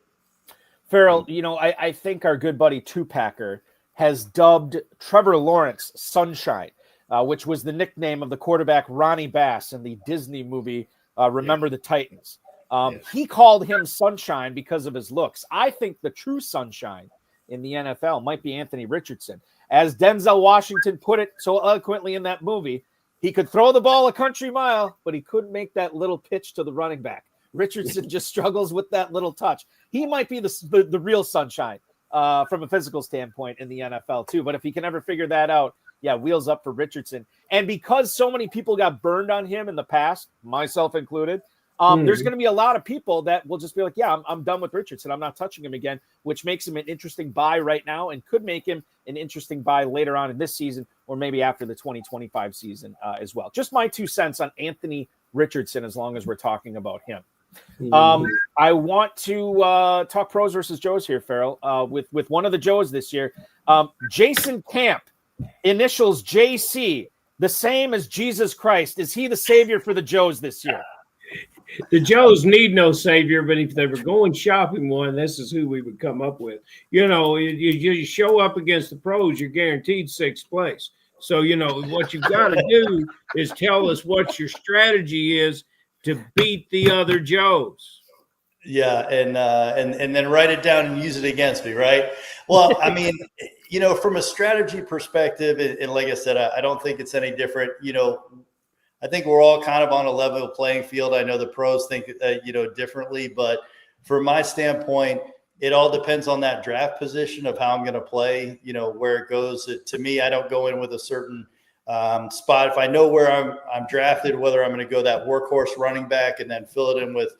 Ferrell, I think our good buddy Tupacker has dubbed Trevor Lawrence Sunshine, which was the nickname of the quarterback Ronnie Bass in the Disney movie Remember the Titans. He called him Sunshine because of his looks. I think the true sunshine in the NFL might be Anthony Richardson. As Denzel Washington put it so eloquently in that movie, he could throw the ball a country mile, but he couldn't make that little pitch to the running back. Richardson just struggles with that little touch. He might be the real sunshine from a physical standpoint in the NFL too. But if he can ever figure that out, yeah, wheels up for Richardson. And because so many people got burned on him in the past, myself included, there's going to be a lot of people that will just be like, yeah, I'm done with Richardson. I'm not touching him again, which makes him an interesting buy right now and could make him an interesting buy later on in this season or maybe after the 2025 season as well. Just my 2 cents on Anthony Richardson as long as we're talking about him. I want to talk pros versus Joes here, Ferrell, with one of the Joes this year. Jason Camp, initials JC, the same as Jesus Christ. Is he the savior for the Joes this year? The Joes need no savior, but if they were going shopping one, this is who we would come up with. You show up against the pros, you're guaranteed sixth place. So, what you've got to do is tell us what your strategy is to beat the other Joes. Yeah, and then write it down and use it against me, right? Well, I mean, from a strategy perspective, and like I said, I don't think it's any different. I think we're all kind of on a level playing field. I know the pros think, differently, but from my standpoint, it all depends on that draft position of how I'm going to play, where it goes. To me, I don't go in with a certain spot. If I know where I'm drafted, whether I'm going to go that workhorse running back and then fill it in with,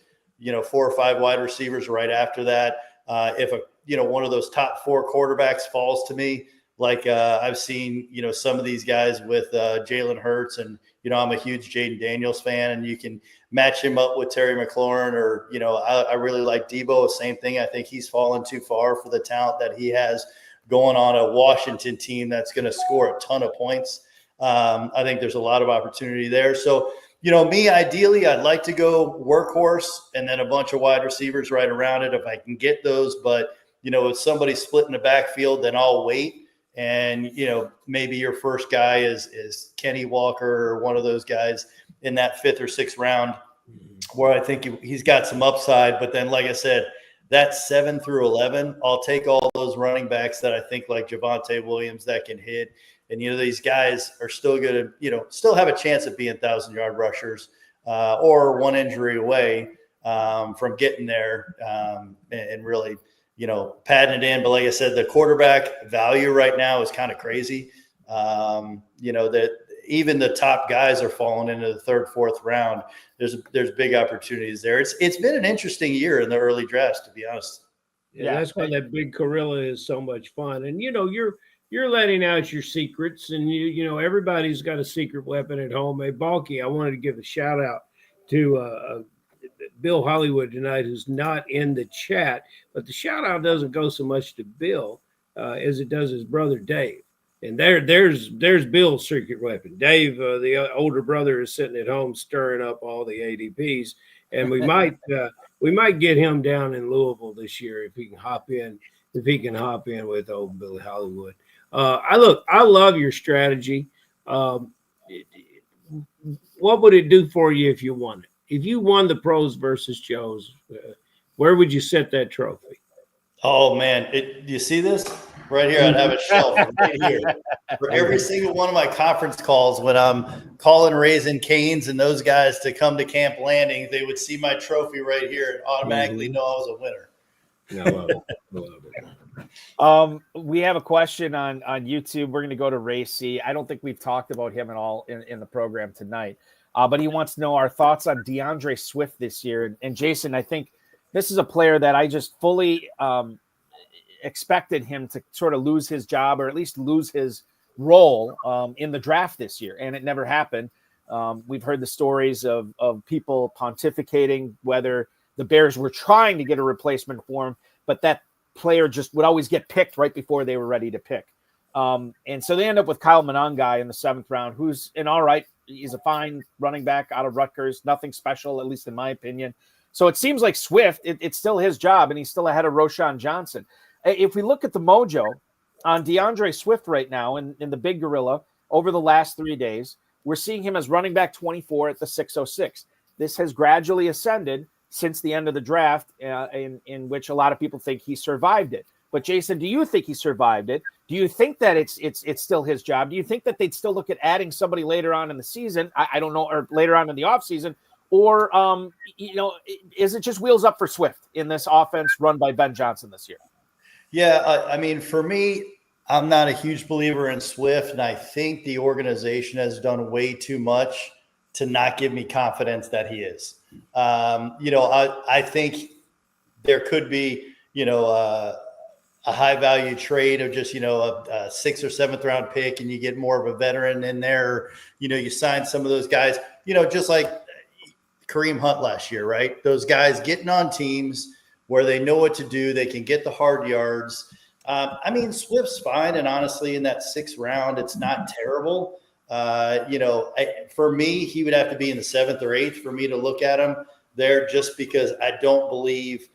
4 or 5 wide receivers right after that. If one of those top 4 quarterbacks falls to me, like I've seen, some of these guys with Jalen Hurts, and I'm a huge Jaden Daniels fan, and you can match him up with Terry McLaurin, or I really like Debo. Same thing. I think he's fallen too far for the talent that he has going on a Washington team that's going to score a ton of points. I think there's a lot of opportunity there. So, me, ideally, I'd like to go workhorse and then a bunch of wide receivers right around it if I can get those. But, if somebody's split in the backfield, then I'll wait. And, maybe your first guy is Kenny Walker or one of those guys in that 5th or 6th round where I think he's got some upside. But then, like I said, that 7 through 11, I'll take all those running backs that I think like Javonte Williams that can hit. And, these guys are still going to, still have a chance of being 1,000-yard rushers or one injury away from getting there and really, padding it in. But like I said, the quarterback value right now is kind of crazy. That even the top guys are falling into the 3rd, 4th round. There's big opportunities there. It's been an interesting year in the early drafts, to be honest. Yeah, that's why that big gorilla is so much fun. And you're letting out your secrets, and everybody's got a secret weapon at home. Hey, Balky, I wanted to give a shout out to Bill Hollywood tonight, who's not in the chat, but the shout out doesn't go so much to Bill as it does his brother Dave. And there's Bill's secret weapon. Dave, the older brother, is sitting at home stirring up all the ADPs, and we might get him down in Louisville this year if he can hop in with old Billy Hollywood. I love your strategy. What would it do for you if you won it? If you won the pros versus Joes, where would you set that trophy? Oh man, you see this right here? I'd have a shelf right here for every single one of my conference calls when I'm calling Raising Canes and those guys to come to Camp Landing. They would see my trophy right here and automatically know I was a winner. I love it. We have a question on YouTube. We're going to go to Ray C. I don't think we've talked about him at all in the program tonight, but he wants to know our thoughts on DeAndre Swift this year. And Jason, I think this is a player that I just fully expected him to sort of lose his job, or at least lose his role in the draft this year, and it never happened. We've heard the stories of people pontificating whether the Bears were trying to get a replacement for him, but that player just would always get picked right before they were ready to pick. And so they end up with Kyle Monangai in the 7th round, who's he's a fine running back out of Rutgers, nothing special, at least in my opinion. So it seems like Swift, it's still his job, and he's still ahead of Roshan Johnson. If we look at the mojo on DeAndre Swift right now in the Big Gorilla over the last 3 days, we're seeing him as running back 24 at the 606. This has gradually ascended since the end of the draft, in which a lot of people think he survived it. But Jason, do you think he survived it? Do you think that it's still his job? Do you think that they'd still look at adding somebody later on in the season? I don't know, or later on in the offseason, or is it just wheels up for Swift in this offense run by Ben Johnson this year? Yeah, I mean, for me, I'm not a huge believer in Swift, and I think the organization has done way too much to not give me confidence that he is. I think there could be, a high value trade of just, a 6th or 7th round pick, and you get more of a veteran in there. You sign some of those guys, just like Kareem Hunt last year, right? Those guys getting on teams where they know what to do. They can get the hard yards. Swift's fine. And honestly, in that 6th round, it's not terrible. For me, he would have to be in the 7th or 8th for me to look at him. there, just because I don't believe,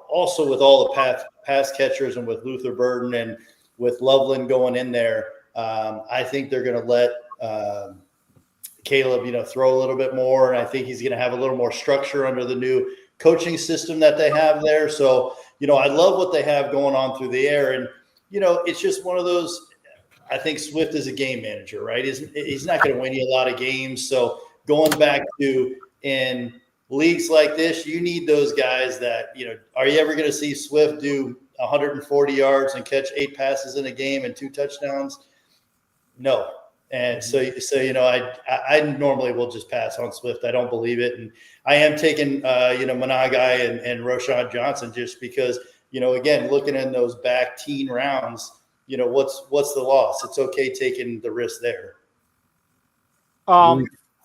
also with all the pass catchers and with Luther Burden and with Loveland going in there, I think they're going to let Caleb, throw a little bit more. And I think he's going to have a little more structure under the new coaching system that they have there. So, I love what they have going on through the air. And, it's just one of those, I think Swift is a game manager, right? He's not going to win you a lot of games. So going back to in leagues like this, you need those guys that, are you ever going to see Swift do 140 yards and catch 8 passes in a game and 2 touchdowns? No. And so I normally will just pass on Swift. I don't believe it. And I am taking, Managai and Roshan Johnson just because, again, looking in those back teen rounds, what's the loss? It's okay taking the risk there.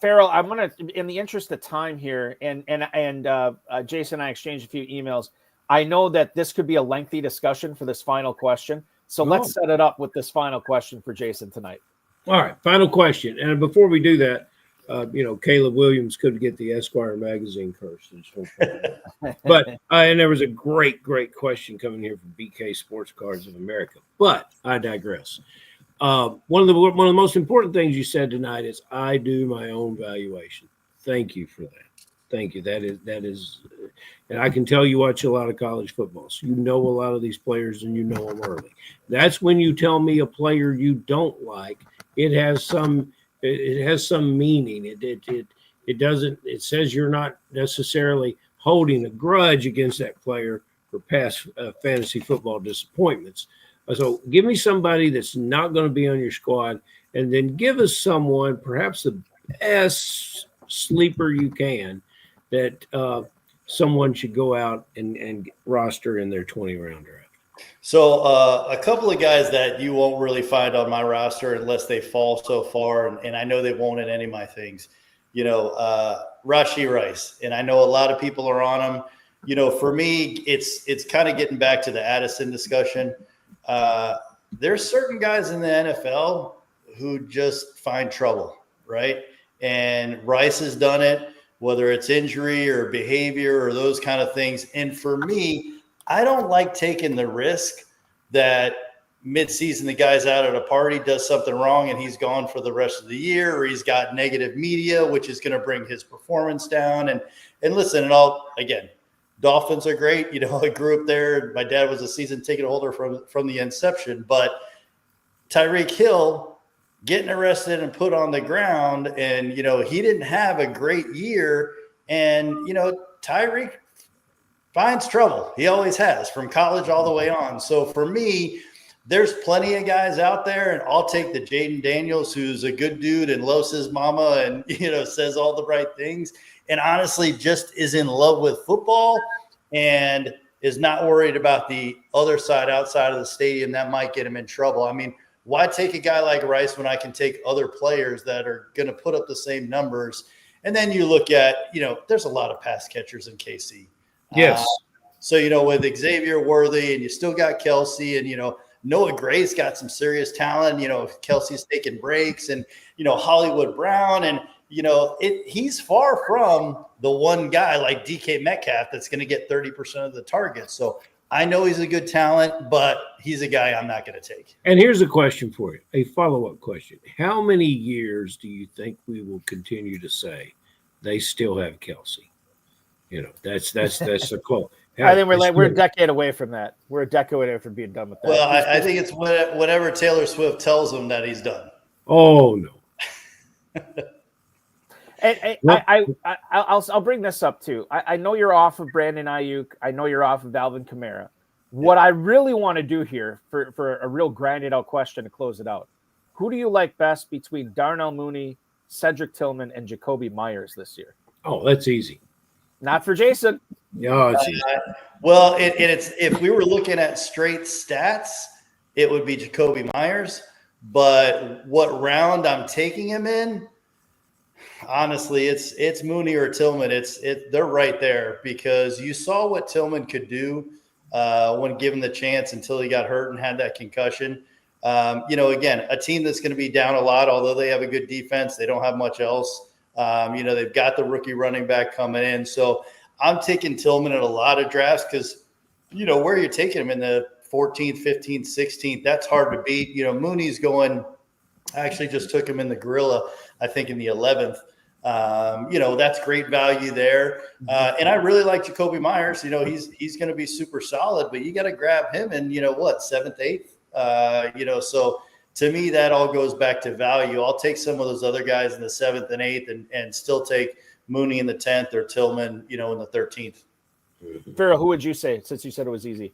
Ferrell, I'm going to, in the interest of time here, and Jason and I exchanged a few emails. I know that this could be a lengthy discussion for this final question. So let's set it up with this final question for Jason tonight. All right, final question. And before we do that, Caleb Williams could get the Esquire magazine curse. But and there was a great question coming here from BK Sports Cards of America. But I digress. One of the most important things you said tonight is I do my own valuation. Thank you for that. Thank you. That is, and I can tell you watch a lot of college football, so you know a lot of these players and you know them early. That's when you tell me a player you don't like. It has some meaning. It doesn't. It says you're not necessarily holding a grudge against that player for past fantasy football disappointments. So give me somebody that's not going to be on your squad, and then give us someone, perhaps the best sleeper you can, that someone should go out and roster in their 20-round draft. So a couple of guys that you won't really find on my roster unless they fall so far, and I know they won't in any of my things, Rashee Rice. And I know a lot of people are on him. For me, it's kind of getting back to the Addison discussion. There's certain guys in the NFL who just find trouble, right? And Rice has done it, whether it's injury or behavior or those kind of things. And for me, I don't like taking the risk that midseason the guy's out at a party, does something wrong, and he's gone for the rest of the year, or he's got negative media, which is going to bring his performance down. And listen, again, Dolphins are great. I grew up there. My dad was a season ticket holder from the inception. But Tyreek Hill getting arrested and put on the ground, and, he didn't have a great year. And, Tyreek finds trouble. He always has, from college all the way on. So for me, there's plenty of guys out there, and I'll take the Jaden Daniels, who's a good dude and loves his mama and, says all the right things, and honestly just is in love with football and is not worried about the other side outside of the stadium that might get him in trouble. I mean, why take a guy like Rice when I can take other players that are going to put up the same numbers? And then you look at, there's a lot of pass catchers in KC. Yes. So, with Xavier Worthy, and you still got Kelsey, and, Noah Gray's got some serious talent. Kelsey's taking breaks, and, Hollywood Brown, and, he's far from the one guy like DK Metcalf that's going to get 30% of the targets. So I know he's a good talent, but he's a guy I'm not going to take. And here's a question for you, a follow-up question. How many years do you think we will continue to say they still have Kelsey? That's the quote. I think we're a decade away from that. We're a decade away from being done with that. Well, I think it's whatever Taylor Swift tells him that he's done. Oh, no. I'll bring this up too. I know you're off of Brandon Ayuk. I know you're off of Alvin Kamara. What I really want to do here for a real grinded out question to close it out. Who do you like best between Darnell Mooney, Cedric Tillman, and Jacoby Myers this year? Oh, that's easy. Not for Jason. No, it's easy. Well, it's if we were looking at straight stats, it would be Jacoby Myers. But what round I'm taking him in, honestly, it's Mooney or Tillman. They're right there, because you saw what Tillman could do when given the chance until he got hurt and had that concussion. Again, a team that's going to be down a lot, although they have a good defense, they don't have much else. They've got the rookie running back coming in. So I'm taking Tillman in a lot of drafts because, where you're taking him in the 14th, 15th, 16th, that's hard to beat. Mooney's going – I actually just took him in the Gorilla, I think in the 11th. That's great value there. And I really like Jacoby Myers. He's going to be super solid, but you got to grab him in, 7th, 8th. So to me, that all goes back to value. I'll take some of those other guys in the 7th and 8th and still take Mooney in the 10th or Tillman, in the 13th. Ferrell, who would you say, since you said it was easy?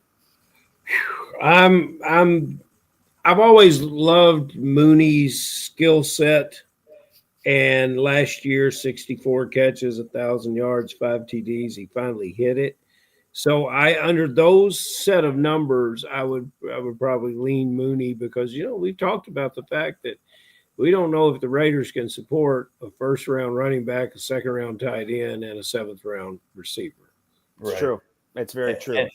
I've always loved Mooney's skill set, and last year, 64 catches, 1,000 yards, 5 TDs. He finally hit it. So under those set of numbers, I would probably lean Mooney because, we've talked about the fact that we don't know if the Raiders can support a first-round running back, a second-round tight end, and a seventh-round receiver. It's true. It's very true.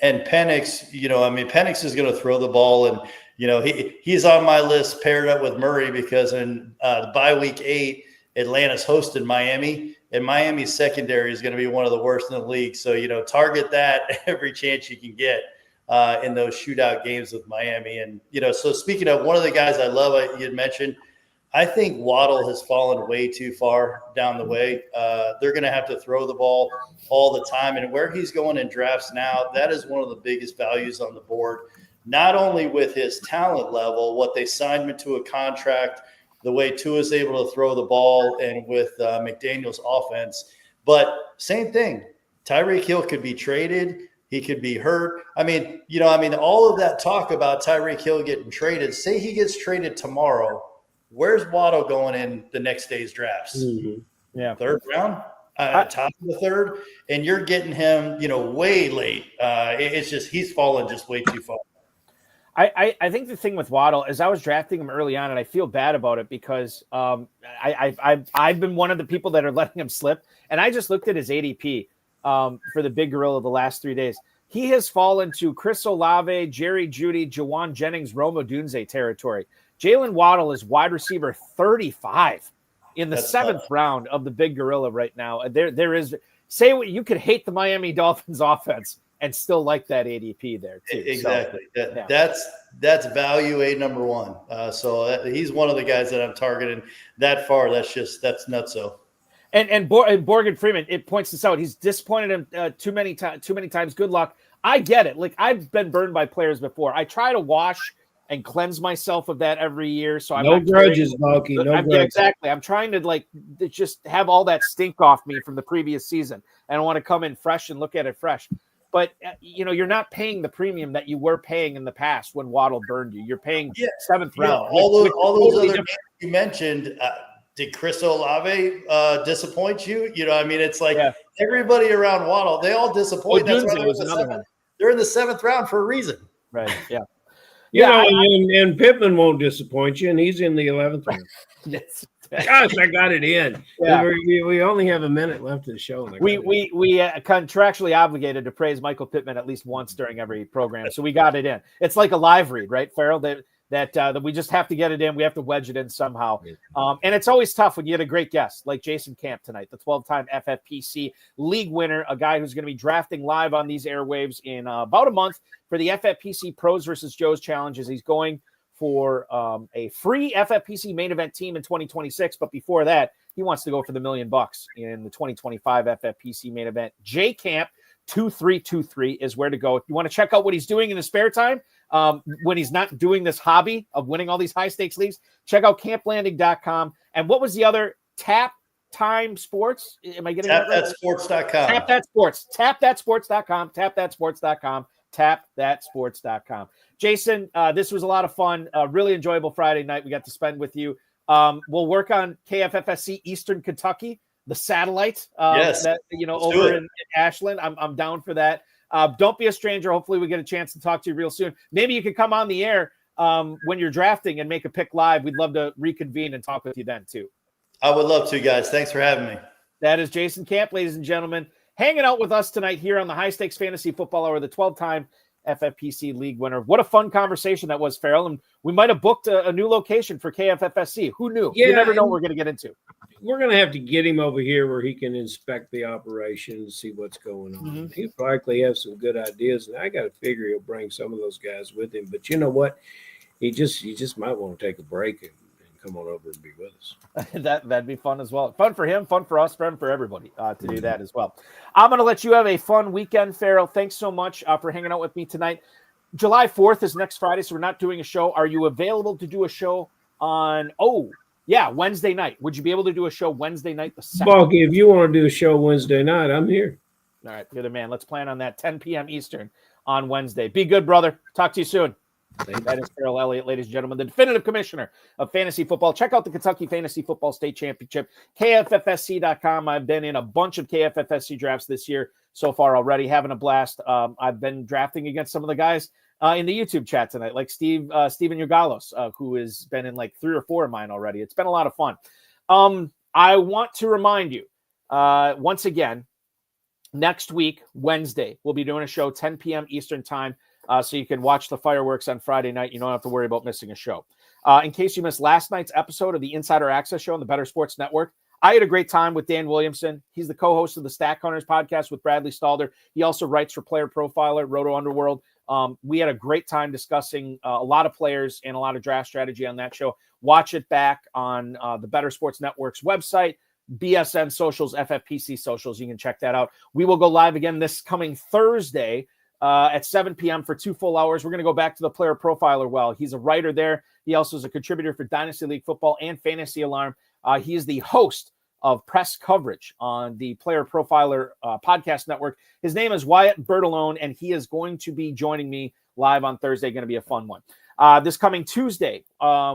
And Penix, Penix is going to throw the ball, and he's on my list paired up with Murray because in bye week 8, Atlanta's hosted Miami, and Miami's secondary is going to be one of the worst in the league. So target that every chance you can get in those shootout games with Miami. And so speaking of one of the guys I love, you had mentioned, I think Waddle has fallen way too far down the way. They're going to have to throw the ball all the time. And where he's going in drafts now, that is one of the biggest values on the board, not only with his talent level, what they signed him to a contract, the way Tua is able to throw the ball, and with McDaniel's offense. But same thing, Tyreek Hill could be traded. He could be hurt. All of that talk about Tyreek Hill getting traded, say he gets traded tomorrow, where's Waddle going in the next day's drafts? Mm-hmm. Yeah. 3rd round, top of the 3rd, and you're getting him, way late. It's just he's fallen just way too far. I think the thing with Waddle is I was drafting him early on, and I feel bad about it because I've been one of the people that are letting him slip, and I just looked at his ADP for the Big Gorilla the last 3 days. He has fallen to Chris Olave, Jerry Jeudy, Jawan Jennings, Rome Odunze territory. Jalen Waddle is wide receiver 35 in the 7th round of the Big Gorilla right now. There is say what you could hate the Miami Dolphins offense and still like that ADP there too. Exactly. So, that's value A number 1. So he's one of the guys that I'm targeting that far. That's nutso. And Morgan Freeman, it points this out. He's disappointed him too many times. Good luck. I get it. Like I've been burned by players before. I try to wash and cleanse myself of that every year. So I'm no grudges, Balky. No grudges. Yeah, exactly. I'm trying to just have all that stink off me from the previous season. And I want to come in fresh and look at it fresh. But you're not paying the premium that you were paying in the past when Waddle burned you. You're paying 7th round. All those other names you mentioned. Did Chris Olave disappoint you? It's like everybody around Waddle, they all disappoint. That's why they're in the 7th round for a reason. Right. Yeah. And Pittman won't disappoint you, and he's in the 11th round. Yes. Gosh, I got it in. Yeah. We only have a minute left of the show. We contractually obligated to praise Michael Pittman at least once during every program, so we got it in. It's like a live read, right, Ferrell? That we just have to get it in. We have to wedge it in somehow. And it's always tough when you get a great guest like Jason Camp tonight, the 12-time FFPC league winner, a guy who's going to be drafting live on these airwaves in about a month for the FFPC Pros versus Joe's challenges. He's going for a free FFPC main event team in 2026. But before that, he wants to go for the $1 million in the 2025 FFPC main event. J Camp 2323 is where to go. If you want to check out what he's doing in his spare time, when he's not doing this hobby of winning all these high stakes leagues, check out camplanding.com. And what was the other? Tap Time Sports? Am I getting that right? TapThatSports.com. TapThatSports.com. TapThatSports.com. TapThatSports.com. Jason, this was a lot of fun. Really enjoyable Friday night we got to spend with you. We'll work on KFFSC Eastern Kentucky, the satellite that over in Ashland. I'm down for that. Don't be a stranger. Hopefully we get a chance to talk to you real soon. Maybe you could come on the air when you're drafting and make a pick live. We'd love to reconvene and talk with you then too. I would love to, guys. Thanks for having me. That is Jason Camp, ladies and gentlemen, hanging out with us tonight here on the High Stakes Fantasy Football Hour, the 12-time FFPC league winner. What a fun conversation that was, Ferrell. And we might have booked a new location for KFFSC. Who knew? Yeah, you never know what we're going to get into. we're going to have to get him over here where he can inspect the operation and see what's going on. Mm-hmm. He'll likely have some good ideas, and I got to figure he'll bring some of those guys with him. But you know what? He just might want to take a break and come on over and be with us. That'd be fun as well. Fun for him, fun for us, fun for everybody to do that as well. I'm going to let you have a fun weekend, Ferrell. Thanks so much for hanging out with me tonight. July 4th is next Friday, so we're not doing a show. Are you available to do a show on, Wednesday night? Would you be able to do a show Wednesday night the 2nd? Balky, if you want to do a show Wednesday night, I'm here. All right, you're the man. Let's plan on that, 10 p.m. Eastern on Wednesday. Be good, brother. Talk to you soon. That is Ferrell Elliott, ladies and gentlemen, the definitive commissioner of fantasy football. Check out the Kentucky Fantasy Football State Championship, KFFSC.com. I've been in a bunch of KFFSC drafts this year so far already, having a blast. I've been drafting against some of the guys in the YouTube chat tonight, like Steven Ugalos, who has been in like 3 or 4 of mine already. It's been a lot of fun. I want to remind you, once again, next week, Wednesday, we'll be doing a show 10 p.m. Eastern time. So you can watch the fireworks on Friday night. You don't have to worry about missing a show. In case you missed last night's episode of the Insider Access Show on the Better Sports Network, I had a great time with Dan Williamson. He's the co-host of the Stack Hunters podcast with Bradley Stalder. He also writes for Player Profiler, Roto Underworld. We had a great time discussing a lot of players and a lot of draft strategy on that show. Watch it back on the Better Sports Network's website, BSN Socials, FFPC Socials. You can check that out. We will go live again this coming Thursday at 7 p.m. for 2 full hours. We're going to go back to the Player Profiler. Well, he's a writer there. He also is a contributor for Dynasty League Football and Fantasy Alarm. He is the host of press coverage on the Player Profiler podcast network. His name is Wyatt Bertolone, and he is going to be joining me live on Thursday. Going to be a fun one. This coming Tuesday,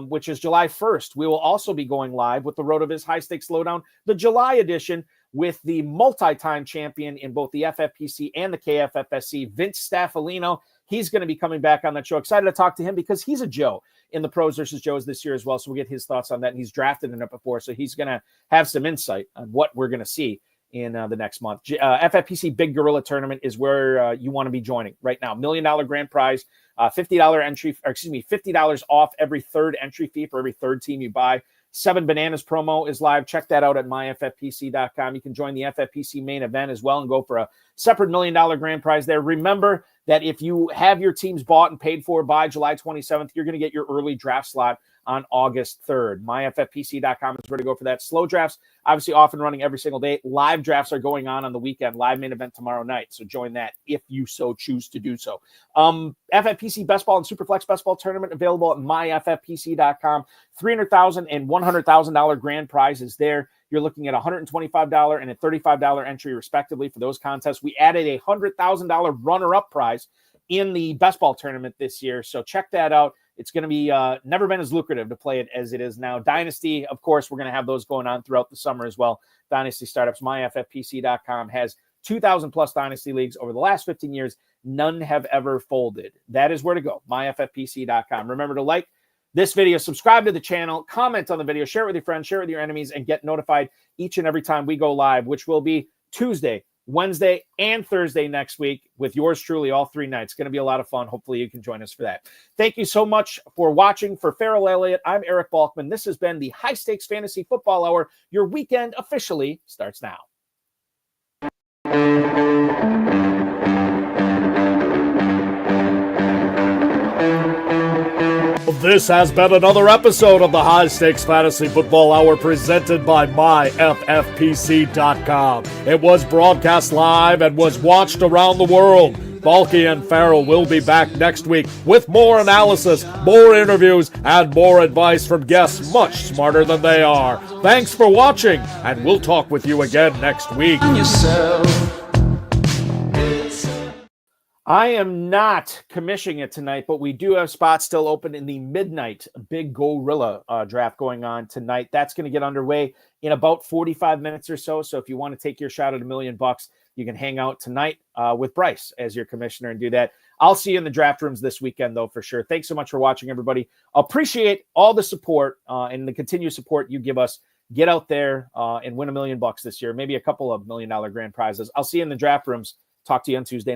which is July 1st, we will also be going live with the RotoViz High Stakes Lowdown, the July edition, with the multi-time champion in both the FFPC and the KFFSC, Vince Staffolino. He's going to be coming back on that show. Excited to talk to him because he's a Joe in the Pros versus Joes this year as well. So we'll get his thoughts on that. And he's drafted in it before, so he's going to have some insight on what we're going to see in the next month. FFPC Big Gorilla Tournament is where you want to be joining right now. $1 million grand prize, $50 off every third entry fee for every third team you buy. 7 Bananas promo is live. Check that out at myffpc.com. You can join the FFPC main event as well and go for a separate $1 million grand prize there. Remember that if you have your teams bought and paid for by July 27th, you're going to get your early draft slot on August 3rd. myffpc.com is where to go for that. Slow drafts, obviously off and running every single day. Live drafts are going on the weekend. Live main event tomorrow night. So join that if you so choose to do so. FFPC Best Ball and Superflex Best Ball Tournament available at myffpc.com. $300,000 and $100,000 grand prizes there. You're looking at a $125 and a $35 entry respectively for those contests. We added a $100,000 runner-up prize in the Best Ball Tournament this year. So check that out. It's going to be never been as lucrative to play it as it is now. Dynasty, of course, we're going to have those going on throughout the summer as well. Dynasty startups, myffpc.com has 2,000 plus Dynasty leagues over the last 15 years. None have ever folded. That is where to go, myffpc.com. Remember to like this video, subscribe to the channel, comment on the video, share it with your friends, share it with your enemies, and get notified each and every time we go live, which will be Tuesday, Wednesday, and Thursday next week with yours truly all 3 nights. It's going to be a lot of fun. Hopefully you can join us for that. Thank you so much for watching. For Ferrell Elliott, I'm Eric Balkman. This has been the High Stakes Fantasy Football Hour. Your weekend officially starts now. This has been another episode of the High Stakes Fantasy Football Hour presented by myffpc.com. It was broadcast live and was watched around the world. Balky and Ferrell will be back next week with more analysis, more interviews, and more advice from guests much smarter than they are. Thanks for watching, and we'll talk with you again next week. I am not commissioning it tonight, but we do have spots still open in the midnight Big Gorilla draft going on tonight. That's going to get underway in about 45 minutes or so. So if you want to take your shot at $1 million, you can hang out tonight with Bryce as your commissioner and do that. I'll see you in the draft rooms this weekend, though, for sure. Thanks so much for watching, everybody. Appreciate all the support and the continued support you give us. Get out there and win $1 million this year, maybe a couple of $1 million grand prizes. I'll see you in the draft rooms. Talk to you on Tuesday night.